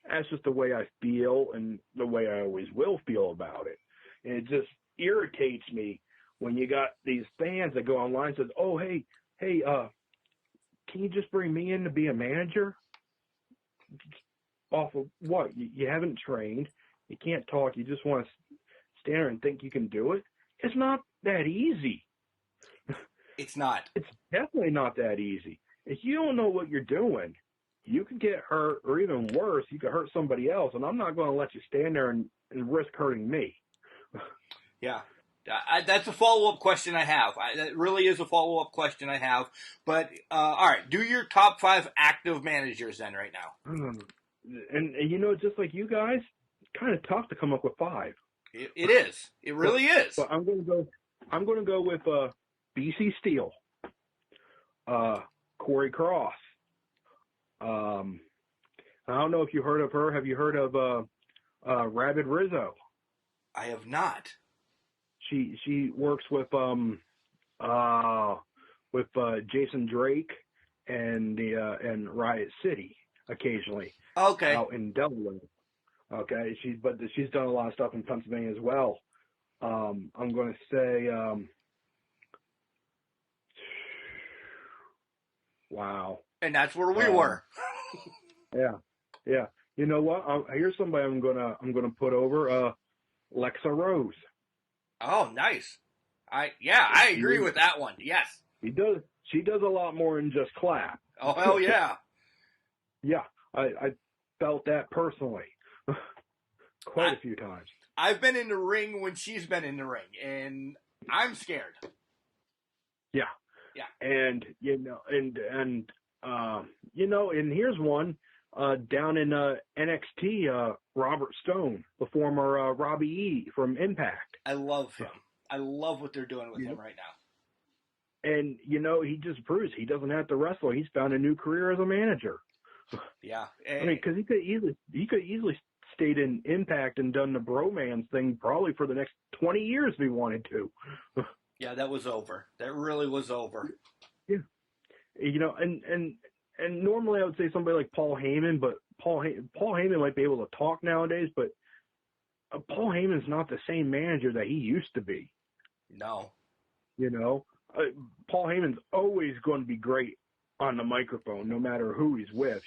that's just the way I feel and the way I always will feel about it. And it just irritates me when you got these fans that go online and says, "Oh, hey, can you just bring me in to be a manager?" Off of what? You haven't trained. You can't talk. You just want to stand there and think you can do it. It's not that easy. It's not. It's definitely not that easy. If you don't know what you're doing, you could get hurt, or even worse, you could hurt somebody else. And I'm not going to let you stand there and risk hurting me. Yeah. That's a follow-up question I have. That really is a follow-up question I have. But, all right, do your top 5 active managers then right now. And you know, just like you guys, kind of tough to come up with 5. It is. It really is. But I'm going to go with BC Steele, Corey Cross. I don't know if you heard of her. Have you heard of Rabid Rizzo? I have not. She works with Jason Drake and Riot City occasionally. Okay. Out in Delaware. Okay. She's done a lot of stuff in Pennsylvania as well. I'm going to say wow. And that's where we were. Yeah. You know what? Here's somebody I'm gonna put over. Lexa Rose. Oh, nice. I agree with that one. Yes. She does a lot more than just clap. Oh, hell yeah. Yeah. I felt that personally quite a few times. I've been in the ring when she's been in the ring, and I'm scared. Yeah. Yeah. And and here's one down in NXT, Robert Stone, the former Robbie E from Impact. I love him. I love what they're doing with him right now. And he just proves he doesn't have to wrestle. He's found a new career as a manager. Yeah. I mean, because he could easily stayed in Impact and done the bromance thing probably for the next 20 years if he wanted to. Yeah, that was over. That really was over. Yeah. And normally I would say somebody like Paul Heyman, but Paul Heyman might be able to talk nowadays, but Paul Heyman's not the same manager that he used to be. No. Paul Heyman's always going to be great on the microphone, no matter who he's with.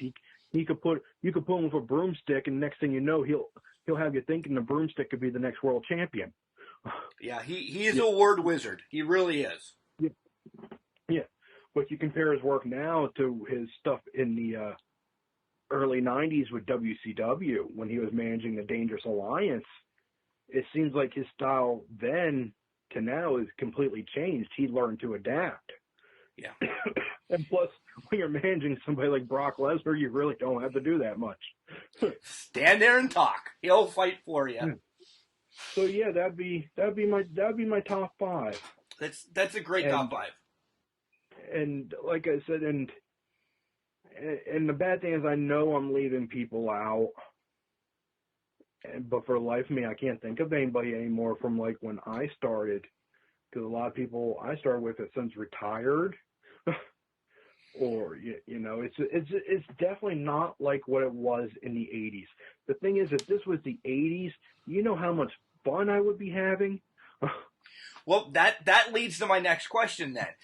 You could put him with a broomstick, and next thing you know, he'll have you thinking the broomstick could be the next world champion. Yeah, he is a word wizard. He really is. Yeah, but you compare his work now to his stuff in the early '90s with WCW when he was managing the Dangerous Alliance. It seems like his style then to now is completely changed. He learned to adapt. Yeah. And plus, when you're managing somebody like Brock Lesnar, you really don't have to do that much. Stand there and talk. He'll fight for you. Yeah. So yeah, that'd be my top 5. That's a great top 5. And like I said, and the bad thing is, I know I'm leaving people out. But for the life of me, I can't think of anybody anymore from like when I started, because a lot of people I started with have since retired, or it's definitely not like what it was in the '80s. The thing is, if this was the '80s, you know how much fun I would be having. Well, that leads to my next question then.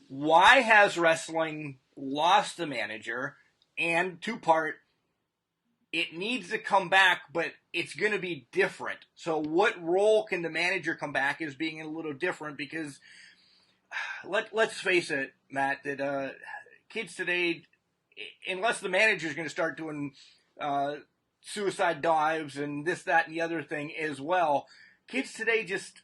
Why has wrestling lost a manager? And 2-part. It needs to come back, but it's going to be different. So what role can the manager come back as being a little different? Because let's face it, Matt, that kids today, unless the manager is going to start doing suicide dives and this, that, and the other thing as well, kids today just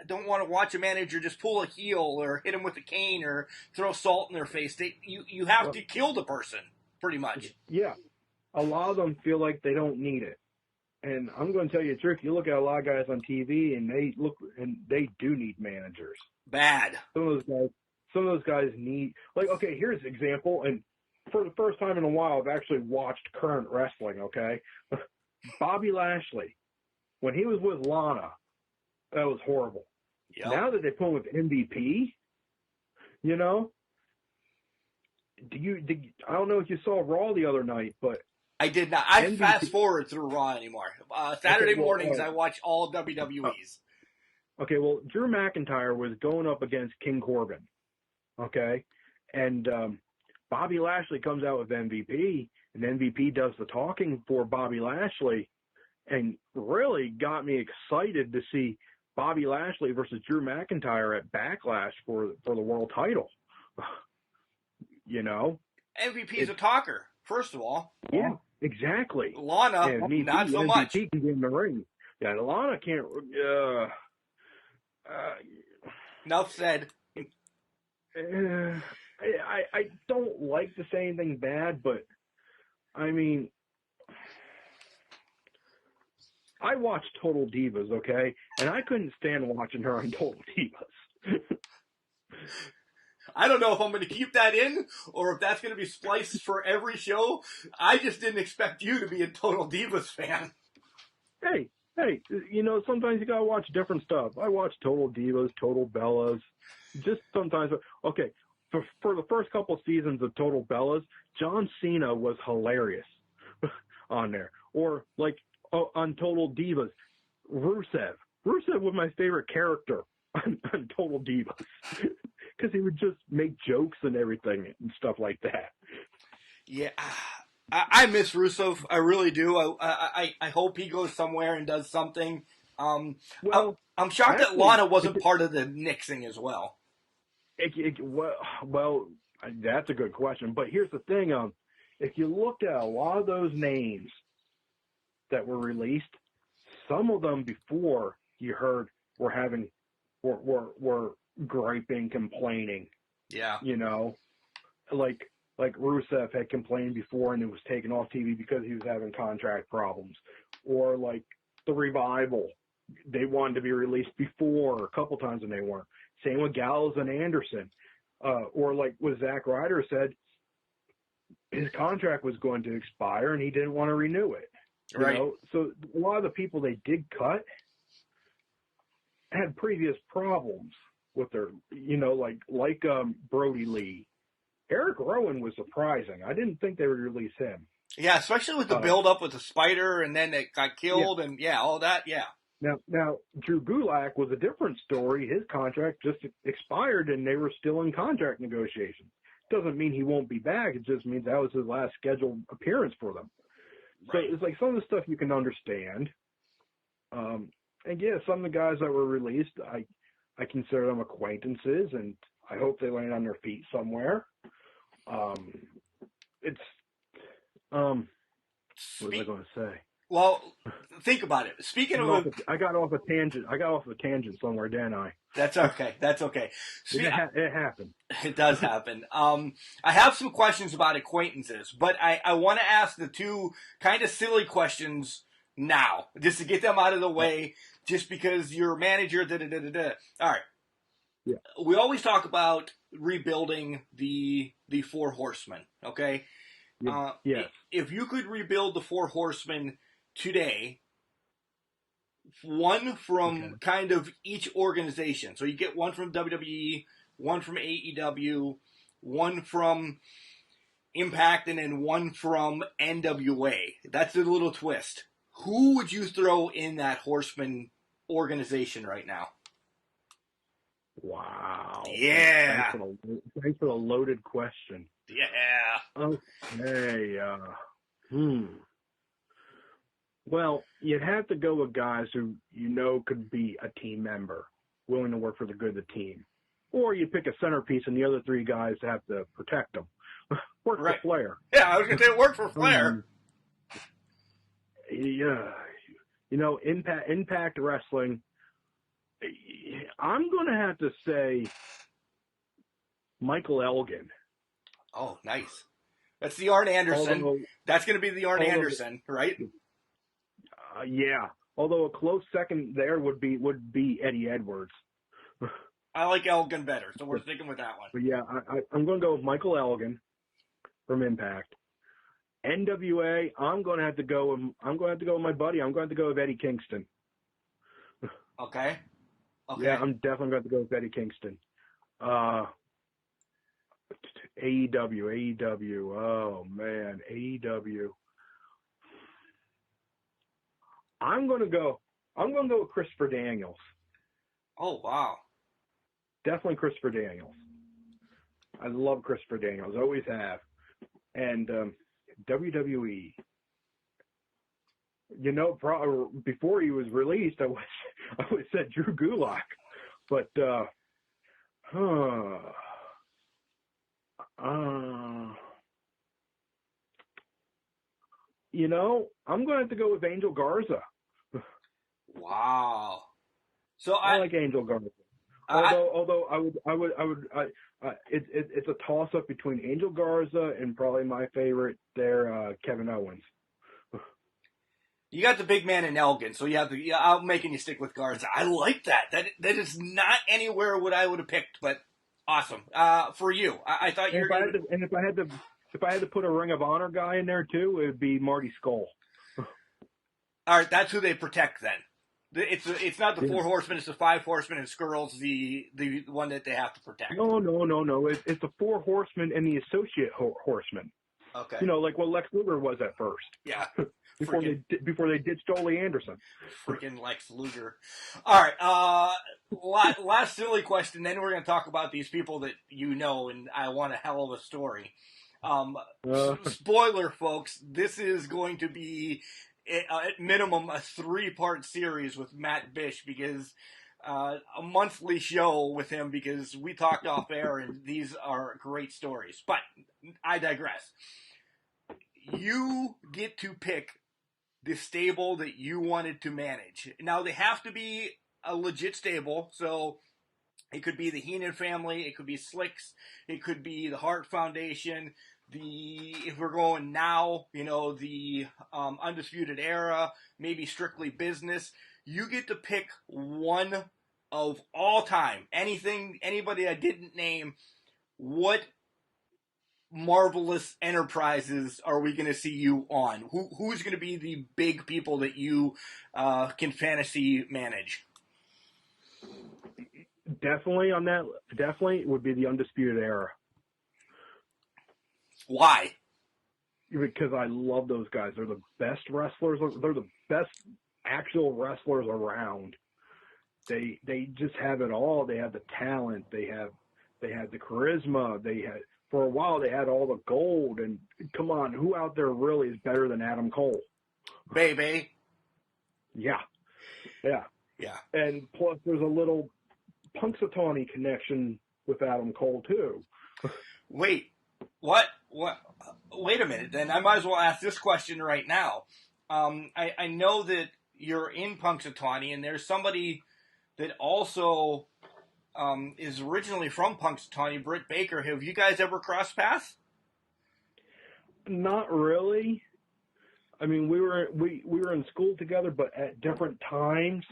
don't want to watch a manager just pull a heel or hit him with a cane or throw salt in their face. You have to kill the person, pretty much. Yeah. A lot of them feel like they don't need it. And I'm going to tell you the truth. You look at a lot of guys on TV, and they do need managers. Bad. Some of those guys need, like, okay, here's an example. And for the first time in a while, I've actually watched current wrestling, okay? Bobby Lashley, when he was with Lana, that was horrible. Yep. Now that they put him with MVP, I don't know if you saw Raw the other night, but I did not. I fast forward through Raw anymore. Saturday mornings, I watch all of WWE's. Okay, well, Drew McIntyre was going up against King Corbin, okay? And Bobby Lashley comes out with MVP, and MVP does the talking for Bobby Lashley, and really got me excited to see Bobby Lashley versus Drew McIntyre at Backlash for the world title. MVP is a talker, first of all. Yeah, exactly. Lana, not so much. MVP can get in the ring. Yeah, Lana can't. Enough said. I don't like to say anything bad, but I mean, I watched Total Divas, okay, and I couldn't stand watching her on Total Divas. I don't know if I'm going to keep that in or if that's going to be spliced for every show. I just didn't expect you to be a Total Divas fan. Hey, sometimes you got to watch different stuff. I watch Total Divas, Total Bellas, just sometimes. Okay, for the first couple seasons of Total Bellas, John Cena was hilarious on there. Or, like, on Total Divas, Rusev. Rusev was my favorite character on Total Divas. Because he would just make jokes and everything and stuff like that. Yeah, I miss Rusev. I really do. I hope he goes somewhere and does something. I'm shocked that Lana wasn't part of the nixing as well. Well, that's a good question. But here's the thing. if you looked at a lot of those names that were released, some of them before you heard were griping, complaining. Yeah. You know, like Rusev had complained before and it was taken off TV because he was having contract problems. Or like the Revival, they wanted to be released before a couple times and they weren't. Same with Gallows and Anderson. Or like what Zack Ryder said, his contract was going to expire and he didn't want to renew it. Right. You know? So a lot of the people they did cut had previous problems with their, you know, like Brody Lee. Eric Rowan was surprising. I didn't think they would release him. Yeah, especially with the build-up with the Spider, and then it got killed, and all that, yeah. Now, Drew Gulak was a different story. His contract just expired, and they were still in contract negotiations. Doesn't mean he won't be back. It just means that was his last scheduled appearance for them. Right. So it's like some of the stuff you can understand. And yeah, some of the guys that were released, I consider them acquaintances, and I hope they land on their feet somewhere. What was I going to say? Well, think about it. Speaking of, I got off a tangent somewhere, didn't I? That's okay. That's okay. It happened. It does happen. I have some questions about acquaintances, but I want to ask the two kind of silly questions now, just to get them out of the way, just because you're a manager, All right. Yeah. We always talk about rebuilding the Four Horsemen, okay? Yeah. If you could rebuild the Four Horsemen today, one from kind of each organization. So you get one from WWE, one from AEW, one from Impact, and then one from NWA. That's a little twist. Who would you throw in that Horseman organization right now? Wow. Yeah. Thanks for the loaded question. Yeah. Okay. Well, you'd have to go with guys who you know could be a team member, willing to work for the good of the team. Or you pick a centerpiece and the other three guys have to protect them. Work for Flair. Yeah, I was going to say work for Flair. Yeah. You know, Impact Wrestling, I'm going to have to say Michael Elgin. Oh, nice. That's the Arn Anderson. That's going to be the Arn Anderson, right? Yeah. Although a close second there would be Eddie Edwards. I like Elgin better, so we're sticking with that one. But yeah, I'm going to go with Michael Elgin from Impact. NWA, I'm going to have to go with my buddy. I'm going to go with Eddie Kingston. Okay. Yeah, I'm definitely going to go with Eddie Kingston. AEW. Oh man, AEW. I'm going to go with Christopher Daniels. Oh wow. Definitely Christopher Daniels. I love Christopher Daniels. Always have. And WWE. You know, before he was released, I would said Drew Gulak, but you know, I'm going to have to go with Angel Garza. Wow. So I like Angel Garza. Although it's a toss up between Angel Garza and probably my favorite there, Kevin Owens. You got the big man in Elgin, so you have to. I'm making you stick with Garza. I like that. That is not anywhere what I would have picked, but awesome for you. I thought you were going to. And if I had to put a Ring of Honor guy in there too, it would be Marty Scurll. All right, that's who they protect then. It's not the Four Horsemen; it's the Five Horsemen, and Skrull's the one that they have to protect. No. It's the Four Horsemen and the Associate Horsemen. Okay. You know, like what Lex Luger was at first. Yeah. before they ditched Ole Anderson. Freaking Lex Luger. All right. Last silly question. Then we're going to talk about these people that you know, and I want a hell of a story. Spoiler, folks. This is going to be at minimum a 3-part series with Matt Bish because a monthly show with him because we talked off air and these are great stories. But I digress. you get to pick the stable that you wanted to manage. Now, they have to be a legit stable, so it could be the Heenan family, it could be Slicks, it could be the Hart Foundation, if we're going now, the Undisputed Era, maybe Strictly Business. You get to pick one of all time. Anybody I didn't name, what marvelous enterprises are we going to see you on? Who's going to be the big people that you can fantasy manage? Definitely on that. Definitely would be the Undisputed Era. Why? Because I love those guys. They're the best wrestlers. They're the best actual wrestlers around. They just have it all. They have the talent. They had the charisma. For a while they had all the gold. And come on, who out there really is better than Adam Cole? Baby. Yeah. Yeah. And plus, there's a little Punxsutawney connection with Adam Cole too. Wait, what? Wait a minute. Then I might as well ask this question right now. I know that you're in Punxsutawney, and there's somebody that also is originally from Punxsutawney, Britt Baker. Have you guys ever crossed paths? Not really. I mean, we were in school together, but at different times.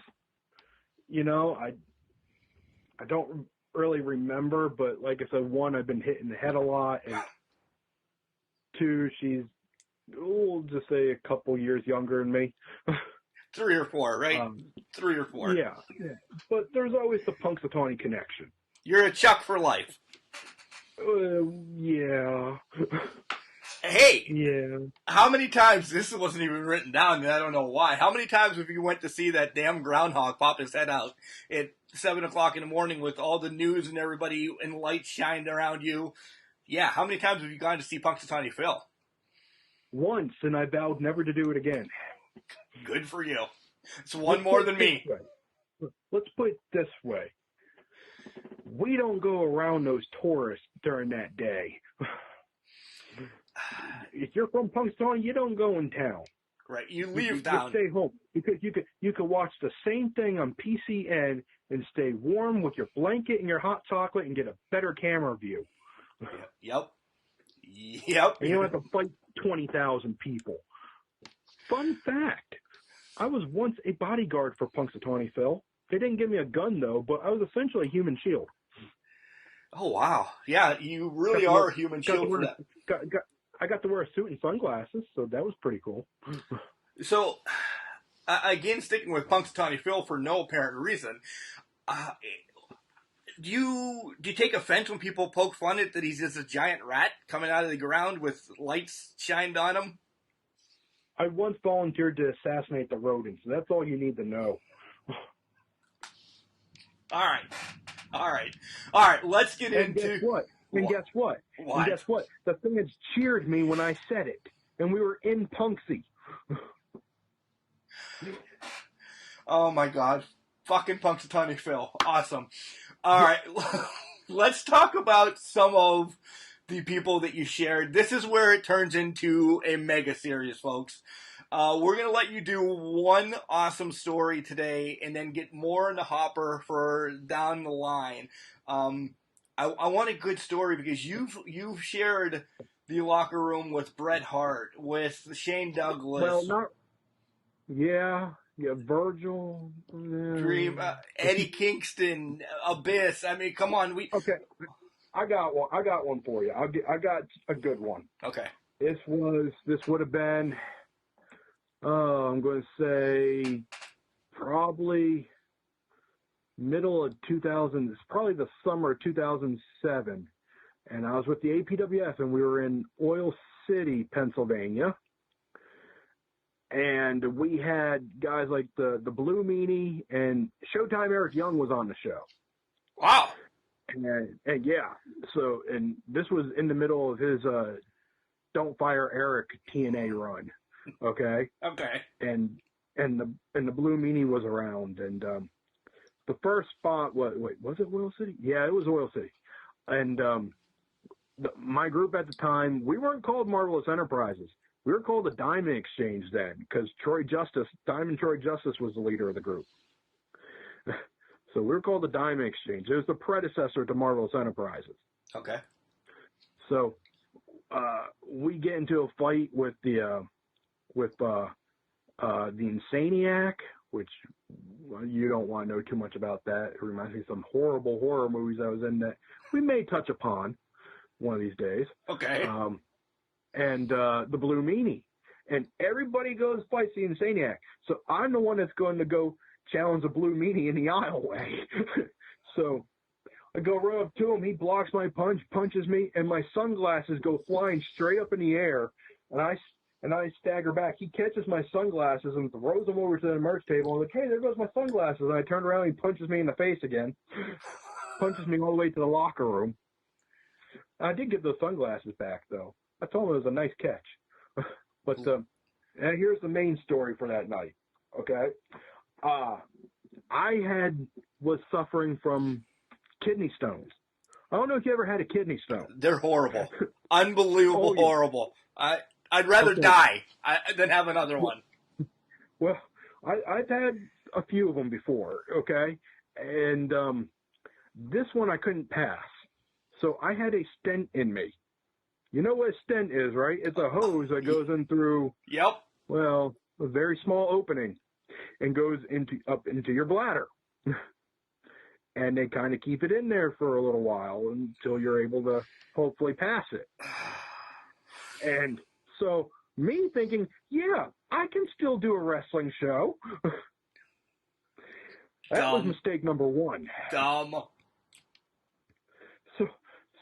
I don't really remember, but like I said, one, I've been hit in the head a lot, and two, she's, we'll just say a couple years younger than me. 3 or 4, right? 3 or 4. Yeah. But there's always the Punxsutawney connection. You're a Chuck for life. Yeah. Hey. Yeah. How many times, this wasn't even written down, and I don't know why, how many times have you went to see that damn groundhog pop his head out at 7 o'clock in the morning with all the news and everybody and lights shined around you? Yeah, how many times have you gone to see Punxsutawney Phil? Once, and I vowed never to do it again. Good for you. It's one more than me. Let's put it this way. We don't go around those tourists during that day. If you're from Punxsutawney, you don't go in town. Right, you leave town. You stay home. You could watch the same thing on PCN and stay warm with your blanket and your hot chocolate and get a better camera view. Yep. And you don't have to fight 20,000 people. Fun fact, I was once a bodyguard for Punxsutawney Phil. They didn't give me a gun, though, but I was essentially a human shield. Oh, wow. Yeah, you really are a human shield for that. I got to wear a suit and sunglasses, so that was pretty cool. So, again, sticking with Punxsutawney Phil for no apparent reason, do you take offense when people poke fun at that he's just a giant rat coming out of the ground with lights shined on him? I once volunteered to assassinate the rodents. That's all you need to know. All right. Let's get into. Guess what? And guess what? What? And guess what? The thing that cheered me when I said it, and we were in Punxsy. Oh my God, fucking Punxsutawney Phil, awesome. All right, let's talk about some of the people that you shared. This is where it turns into a mega series, folks. We're going to let you do one awesome story today and then get more in the hopper for down the line. I want a good story because you've shared the locker room with Bret Hart, with Shane Douglas. Well, Yeah, Virgil. Dream, Eddie Kingston, Abyss. I mean, come on. Okay, I got one for you. I got a good one. Okay. This would have been, I'm going to say, probably middle of 2000. It's probably the summer of 2007, and I was with the APWF, and we were in Oil City, Pennsylvania. And we had guys like the Blue Meanie and Showtime Eric Young was on the show. Wow. And yeah, so, and this was in the middle of his Don't Fire Eric TNA run. Okay. Okay. And the Blue Meanie was around, and the first spot was it Oil City? Yeah, it was Oil City. And my group at the time, we weren't called Marvelous Enterprises. We were called the Diamond Exchange then because Diamond Troy Justice was the leader of the group. So we were called the Diamond Exchange. It was the predecessor to Marvelous Enterprises. Okay. So we get into a fight with the Insaniac, which you don't want to know too much about that. It reminds me of some horrible horror movies I was in that we may touch upon one of these days. Okay. And the Blue Meanie. And everybody goes fights the Insaniac. So I'm the one that's going to go challenge the Blue Meanie in the aisleway. So I go right up to him. He blocks my punch, punches me, and my sunglasses go flying straight up in the air. And I stagger back. He catches my sunglasses and throws them over to the merch table. I'm like, hey, there goes my sunglasses. And I turn around and he punches me in the face again. Punches me all the way to the locker room. I did get those sunglasses back, though. I told him it was a nice catch. But and here's the main story for that night, okay? I was suffering from kidney stones. I don't know if you ever had a kidney stone. They're horrible. Unbelievable, yeah. horrible. I'd rather die than have another one. Well, I've had a few of them before, okay? And this one I couldn't pass. So I had a stent in me. You know what a stent is, right? It's a hose that goes in through, Yep. well, a very small opening and goes up into your bladder. And they kind of keep it in there for a little while until you're able to hopefully pass it. And so me thinking, yeah, I can still do a wrestling show. That was mistake number one. Dumb.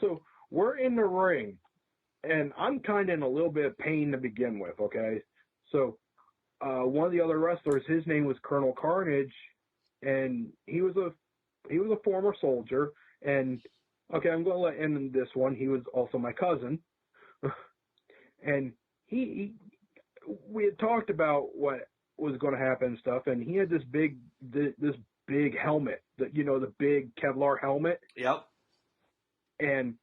So we're in the ring, and I'm kind of in a little bit of pain to begin with, okay? So one of the other wrestlers, his name was Colonel Carnage, and he was a former soldier. And, okay, I'm going to let end this one. He was also my cousin. And we had talked about what was going to happen and stuff, and he had this big helmet, the big Kevlar helmet. Yep. And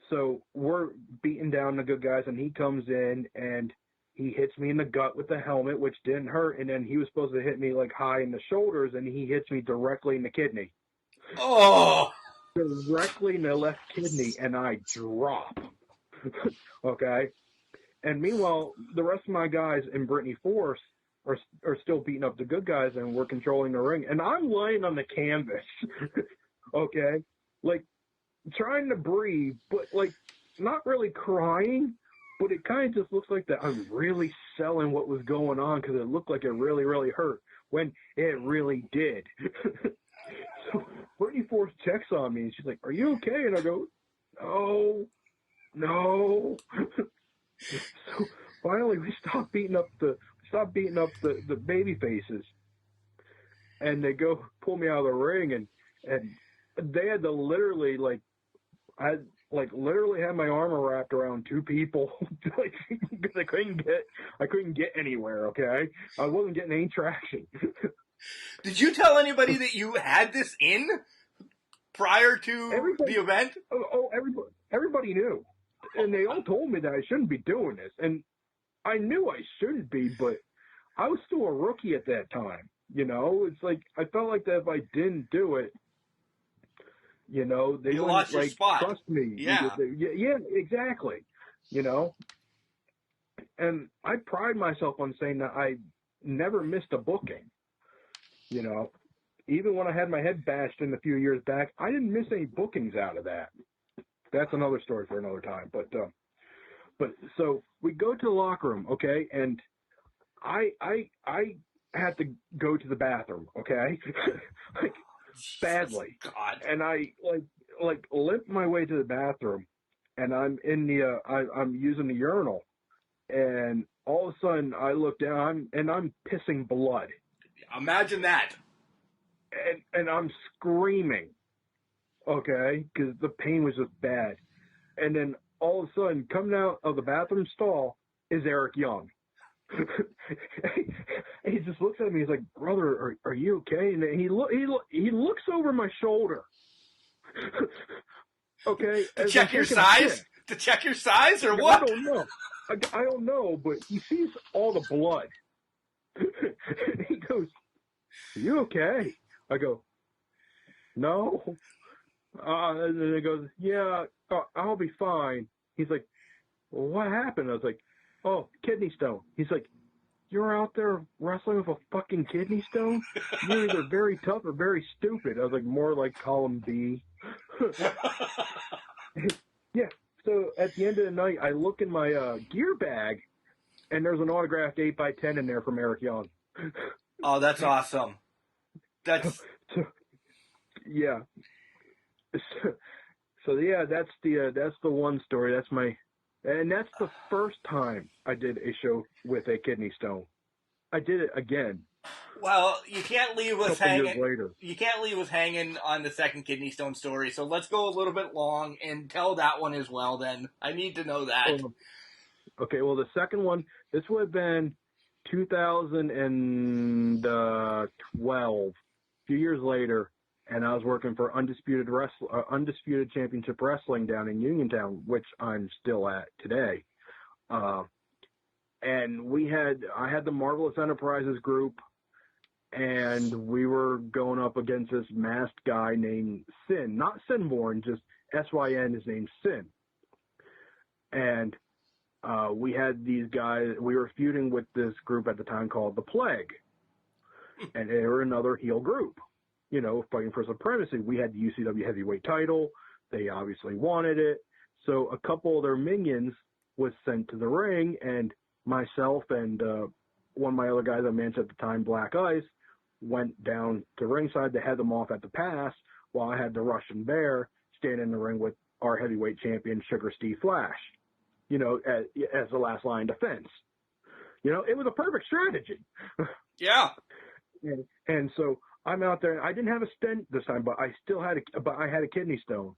so we're beating down the good guys, and he comes in and he hits me in the gut with the helmet, which didn't hurt. And then he was supposed to hit me like high in the shoulders, and he hits me directly in the kidney. Oh! Directly in the left kidney, and I drop. Okay? And meanwhile, the rest of my guys in Brittany Force are still beating up the good guys, and we're controlling the ring. And I'm lying on the canvas, okay? Like, trying to breathe, but, like, not really crying, but it kind of just looks like that I'm really selling what was going on because it looked like it really, really hurt when it really did. So Brittany Force checks on me, and she's like, are you okay? And I go, no. So finally we stopped beating up the baby faces, and they go pull me out of the ring, and they had to literally I literally had my arm wrapped around two people because I couldn't get anywhere. Okay, I wasn't getting any traction. Did you tell anybody that you had this in prior to the event? Oh, everybody knew. And they all told me that I shouldn't be doing this. And I knew I shouldn't be, but I was still a rookie at that time. It's like I felt like that if I didn't do it, they wouldn't lost your spot. Trust me. Yeah. Yeah, exactly. And I pride myself on saying that I never missed a booking. Even when I had my head bashed in a few years back, I didn't miss any bookings out of that. That's another story for another time. But so we go to the locker room, okay, and I had to go to the bathroom, okay, badly. God. And I like limp my way to the bathroom, and I'm in the I'm using the urinal, and all of a sudden I look down and I'm pissing blood. Imagine that. And I'm screaming, okay, because the pain was just bad. And then all of a sudden, coming out of the bathroom stall is Eric Young. And he just looks at me. He's like, "Brother, are you okay?" And he looks over my shoulder. Okay, To check your size? To check your size or what? I don't know. I don't know, but he sees all the blood. And he goes, "Are you okay?" I go, "No." And then he goes, "Yeah, I'll be fine." He's like, "Well, what happened?" I was like, "Oh, kidney stone." He's like, "You're out there wrestling with a fucking kidney stone? You're either very tough or very stupid." I was like, more like column B. Yeah. So at the end of the night, I look in my gear bag, and there's an autographed 8x10 in there from Eric Young. Oh, that's awesome. That's Yeah. So yeah, that's the one story. That's the first time I did a show with a kidney stone. I did it again. well. You can't leave us Couple years hanging. later. You can't leave us hanging on the second kidney stone story. So let's go a little bit long and tell that one as well. Then I need to know that. Okay, well, the second one, this would have been 2012, a few years later, and I was working for Undisputed Championship Wrestling down in Uniontown, which I'm still at today. And I had the Marvelous Enterprises group, and we were going up against this masked guy named Sin, not Sinborn, just S-Y-N, his name's Sin. And we had these guys, we were feuding with this group at the time called The Plague. And they were another heel group, fighting for supremacy. We had the UCW heavyweight title. They obviously wanted it. So a couple of their minions was sent to the ring, and myself and one of my other guys I managed at the time, Black Ice, went down to ringside to head them off at the pass, while I had the Russian Bear stand in the ring with our heavyweight champion, Sugar Steve Flash, as the last line defense. It was a perfect strategy. Yeah. And so I'm out there. I didn't have a stent this time, but I had a kidney stone.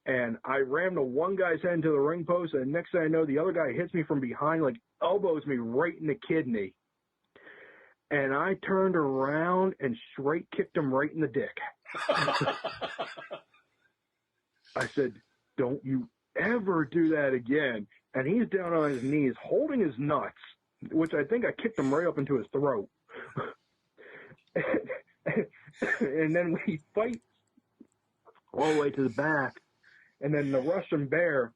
And I rammed the one guy's head into the ring post, and next thing I know, the other guy hits me from behind, like elbows me right in the kidney. And I turned around and straight kicked him right in the dick. I said, "Don't you ever do that again." And he's down on his knees holding his nuts, which I think I kicked him right up into his throat. And then we fight all the way to the back. And then the Russian Bear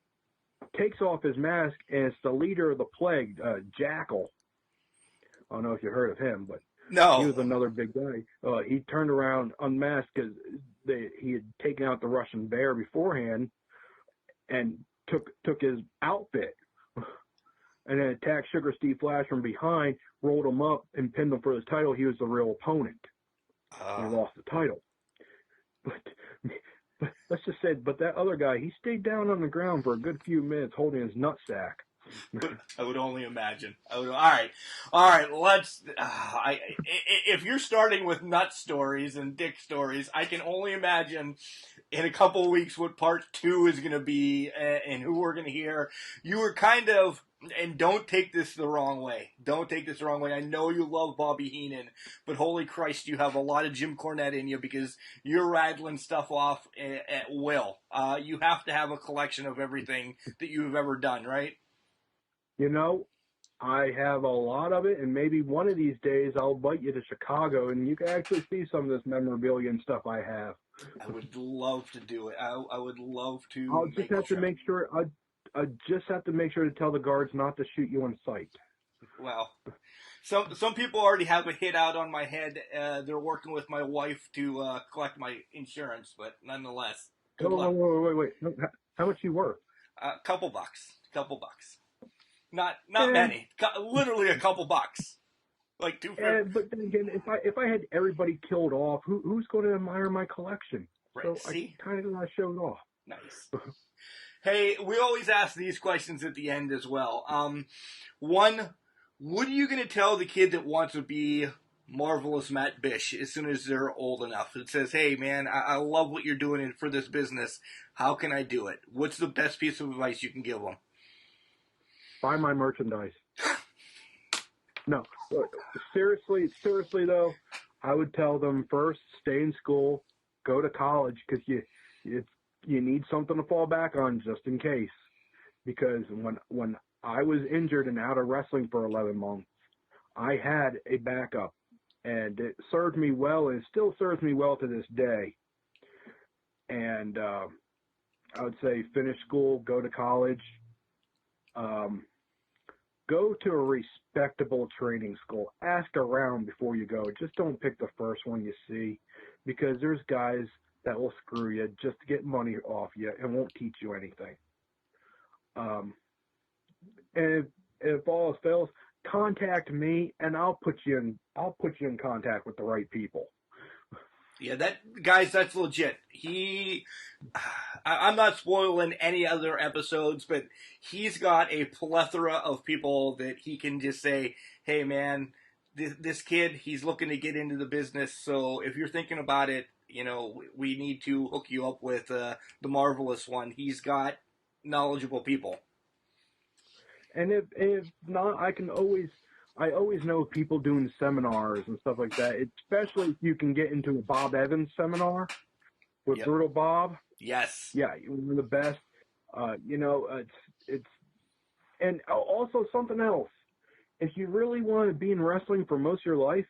takes off his mask, and it's the leader of the Plague, Jackal. I don't know if you heard of him, but No. he was another big guy. He turned around unmasked because he had taken out the Russian Bear beforehand and took his outfit, and then attacked Sugar Steve Flash from behind, rolled him up, and pinned him for his title. He was the real opponent. He lost the title. But let's just say, that other guy, he stayed down on the ground for a good few minutes holding his nutsack. I would only imagine. All right. Let's. If you're starting with nut stories and dick stories, I can only imagine in a couple of weeks what part 2 is going to be and who we're going to hear. You were kind of, and don't take this the wrong way. I know you love Bobby Heenan, but holy Christ, you have a lot of Jim Cornette in you because you're rattling stuff off at will. You have to have a collection of everything that you've ever done, right? I have a lot of it, and maybe one of these days I'll invite you to Chicago, and you can actually see some of this memorabilia and stuff I have. I would love to do it. I would love to. I'll just have to make sure. I just have to make sure to tell the guards not to shoot you on sight. Well, some people already have a hit out on my head. They're working with my wife to collect my insurance, but nonetheless. Wait. How much you worth? Couple bucks. Not many. Literally a couple bucks. Like $250. But then again, if I had everybody killed off, who's going to admire my collection? Right. So See? I kind of got to show it off. Nice. Hey, we always ask these questions at the end as well. One, what are you going to tell the kid that wants to be Marvelous Matt Bish as soon as they're old enough? It says, "Hey, man, I love what you're doing for this business. How can I do it?" What's the best piece of advice you can give them? Buy my merchandise. No, seriously though, I would tell them first, stay in school, go to college, because you need something to fall back on just in case. because when I was injured and out of wrestling for 11 months, I had a backup, and it served me well, and it still serves me well to this day. And I would say finish school, go to college, go to a respectable training school. Ask around before you go. Just don't pick the first one you see, because there's guys that will screw you just to get money off you and won't teach you anything. And if all else fails, contact me and I'll put you in contact with the right people. Yeah, that's legit. I'm not spoiling any other episodes, but he's got a plethora of people that he can just say, hey man, this kid, he's looking to get into the business. So if you're thinking about it, we need to hook you up with the Marvelous One. He's got knowledgeable people. And if not, I always know people doing seminars and stuff like that, especially if you can get into a Bob Evans seminar with Brutal Bob. Yes. Yeah, one of the best. It's and also something else. If you really want to be in wrestling for most of your life,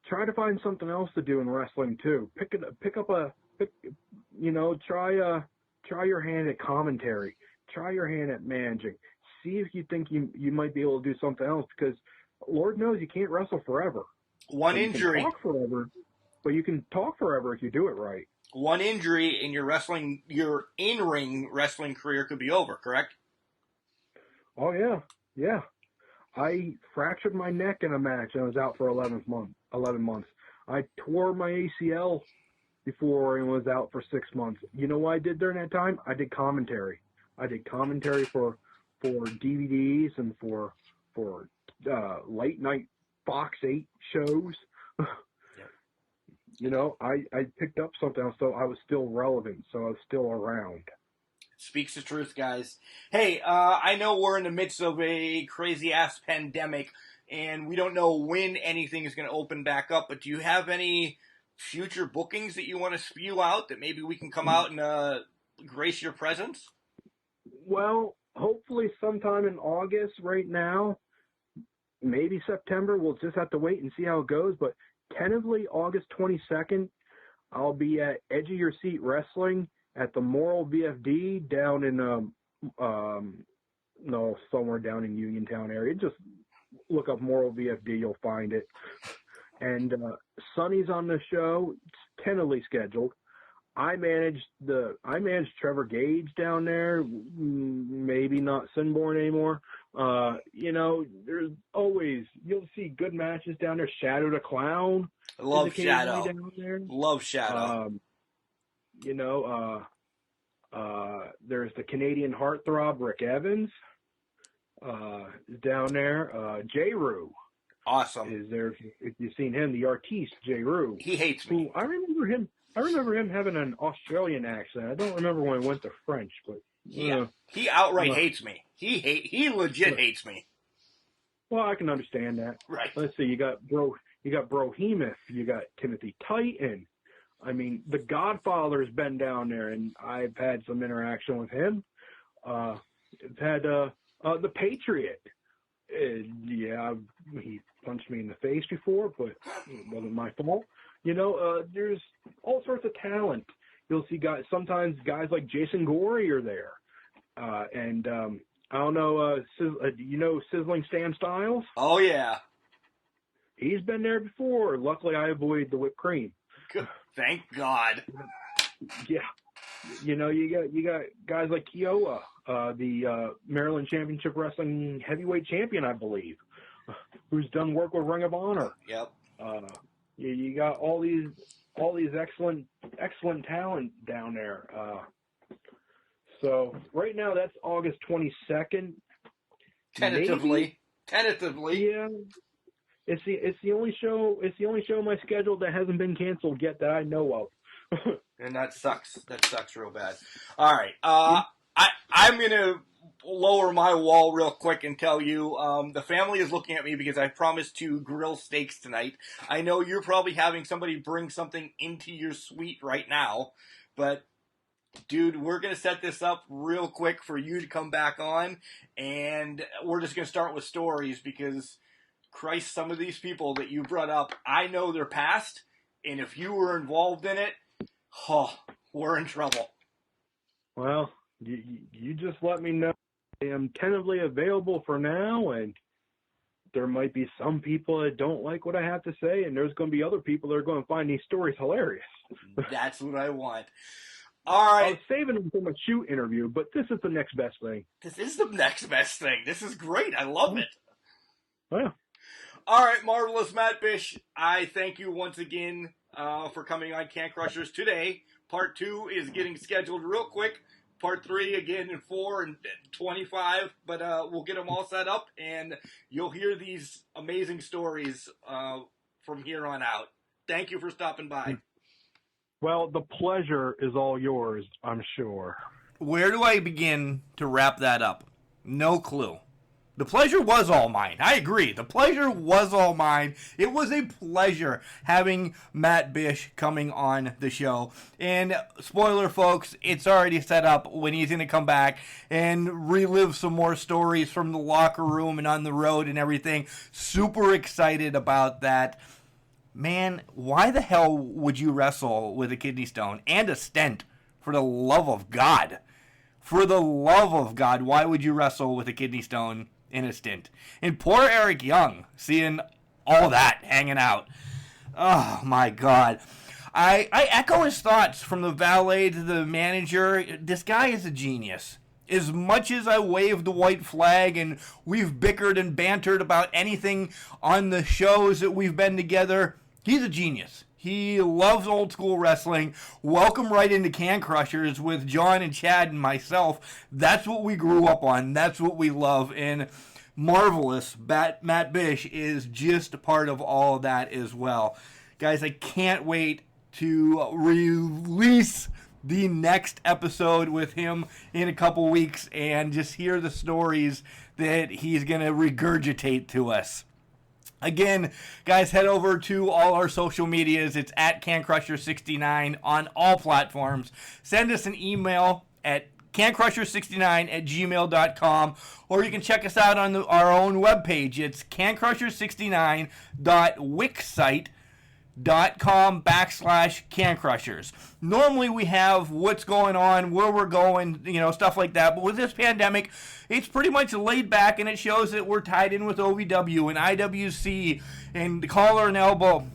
try to find something else to do in wrestling too. Try your hand at commentary. Try your hand at managing. See if you think you might be able to do something else, because Lord knows you can't wrestle forever. One injury. You can talk forever, but you can talk forever if you do it right. One injury in your in-ring wrestling career could be over, correct? Oh yeah. I fractured my neck in a match and I was out for 11 months. I tore my ACL before and was out for 6 months. You know what I did during that time? I did commentary. I did commentary for DVDs and for late night Fox 8 shows. I picked up something else, so I was still relevant, so I was still around. Speaks the truth, guys. Hey, I know we're in the midst of a crazy-ass pandemic, and we don't know when anything is going to open back up, but do you have any future bookings that you want to spew out that maybe we can come out and grace your presence? Well, hopefully sometime in August right now, maybe September. We'll just have to wait and see how it goes, but tentatively August 22nd, I'll be at Edge of Your Seat Wrestling at the Moral VFD down in somewhere down in Uniontown area. Just look up Moral VFD, you'll find it. And Sonny's on the show. It's tentatively scheduled. I managed Trevor Gage down there. Maybe not Sinborn anymore. There's always, you'll see good matches down there. Shadow the Clown. Love Shadow. Down there. Love Shadow. There's the Canadian heartthrob Rick Evans down there. J. Rue. Awesome. Is there, if you've seen him, the artiste J. Rue. He hates me. I remember him having an Australian accent. I don't remember when he went to French, but yeah, he outright hates me. He legit hates me. Well, I can understand that. Right. Let's see. You got Brohemoth. You got Timothy Titan. I mean, the Godfather's been down there, and I've had some interaction with him. I've had the Patriot. He punched me in the face before, but it wasn't my fault. There's all sorts of talent. You'll see sometimes guys like Jason Gorey are there. And I don't know, Sizzling Sam Styles? Oh, yeah. He's been there before. Luckily, I avoided the whipped cream. Good. Thank God. Yeah. You got guys like Kiowa, the Maryland Championship Wrestling heavyweight champion, I believe, who's done work with Ring of Honor. Yep. You got all these excellent talent down there. So right now that's August 22nd. Tentatively. Yeah. It's the only show on my schedule that hasn't been canceled yet that I know of. And that sucks. That sucks real bad. All right. I'm going to lower my wall real quick and tell you the family is looking at me because I promised to grill steaks tonight. I know you're probably having somebody bring something into your suite right now, but dude, we're going to set this up real quick for you to come back on, and we're just going to start with stories because, Christ, some of these people that you brought up, I know their past, and if you were involved in it, we're in trouble. Well, you just let me know. I am tentatively available for now, and there might be some people that don't like what I have to say, and there's going to be other people that are going to find these stories hilarious. That's what I want. All right. I was saving them from a shoot interview, but this is the next best thing. This is the next best thing. This is great. I love it. Well, all right, Marvelous Matt Bish, I thank you once again for coming on Can Crushers today. Part 2 is getting scheduled real quick. Part 3 again in 4 and 25, but we'll get them all set up, and you'll hear these amazing stories from here on out. Thank you for stopping by. well, the pleasure is all yours, I'm sure. Where do I begin to wrap that up? No clue. The pleasure was all mine. I agree. The pleasure was all mine. It was a pleasure having Matt Bish coming on the show. And spoiler, folks, it's already set up when he's going to come back and relive some more stories from the locker room and on the road and everything. Super excited about that. Man, why the hell would you wrestle with a kidney stone and a stent? For the love of God. For the love of God, why would you wrestle with a kidney stone in a stint? And poor Eric Young, seeing all that hanging out. Oh, my God. I echo his thoughts from the valet to the manager. This guy is a genius. As much as I waved the white flag and we've bickered and bantered about anything on the shows that we've been together, he's a genius. He loves old school wrestling. Welcome right into Can Crushers with John and Chad and myself. That's what we grew up on. That's what we love. And Marvelous Matt Bish is just a part of all of that as well. Guys, I can't wait to release the next episode with him in a couple weeks and just hear the stories that he's going to regurgitate to us. Again, guys, head over to all our social medias. It's at CanCrusher69 on all platforms. Send us an email at cancrusher69@gmail.com, or you can check us out on our own webpage. It's cancrusher69.wixsite.com/cancrushers. Normally we have what's going on, where we're going, stuff like that. But with this pandemic, it's pretty much laid back, and it shows that we're tied in with OVW and IWC and the Collar and Elbow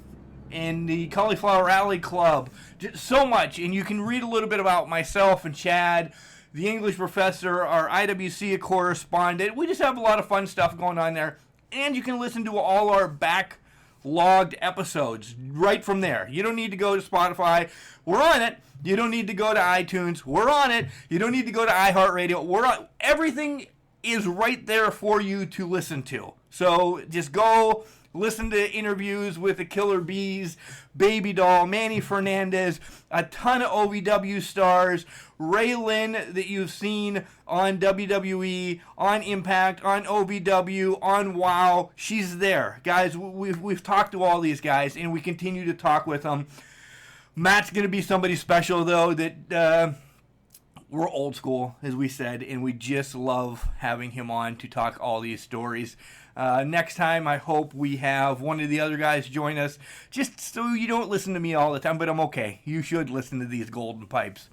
and the Cauliflower Alley Club. Just so much. And you can read a little bit about myself and Chad, the English professor, our IWC correspondent. We just have a lot of fun stuff going on there. And you can listen to all our backlogged episodes right from there. You don't need to go to Spotify. We're on it. You don't need to go to iTunes. We're on it. You don't need to go to iHeartRadio. We're on. Everything is right there for you to listen to. So just go listen to interviews with the Killer Bees, Baby Doll, Manny Fernandez, a ton of OVW stars, Ray Lynn that you've seen on WWE, on Impact, on OVW, on WOW. She's there. Guys, we've talked to all these guys, and we continue to talk with them. Matt's going to be somebody special, though, that we're old school, as we said, and we just love having him on to talk all these stories. Next time, I hope we have one of the other guys join us, just so you don't listen to me all the time, but I'm okay. You should listen to these golden pipes.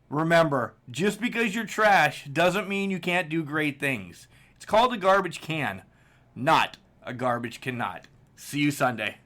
Remember, just because you're trash doesn't mean you can't do great things. It's called a garbage can, not a garbage cannot. See you Sunday.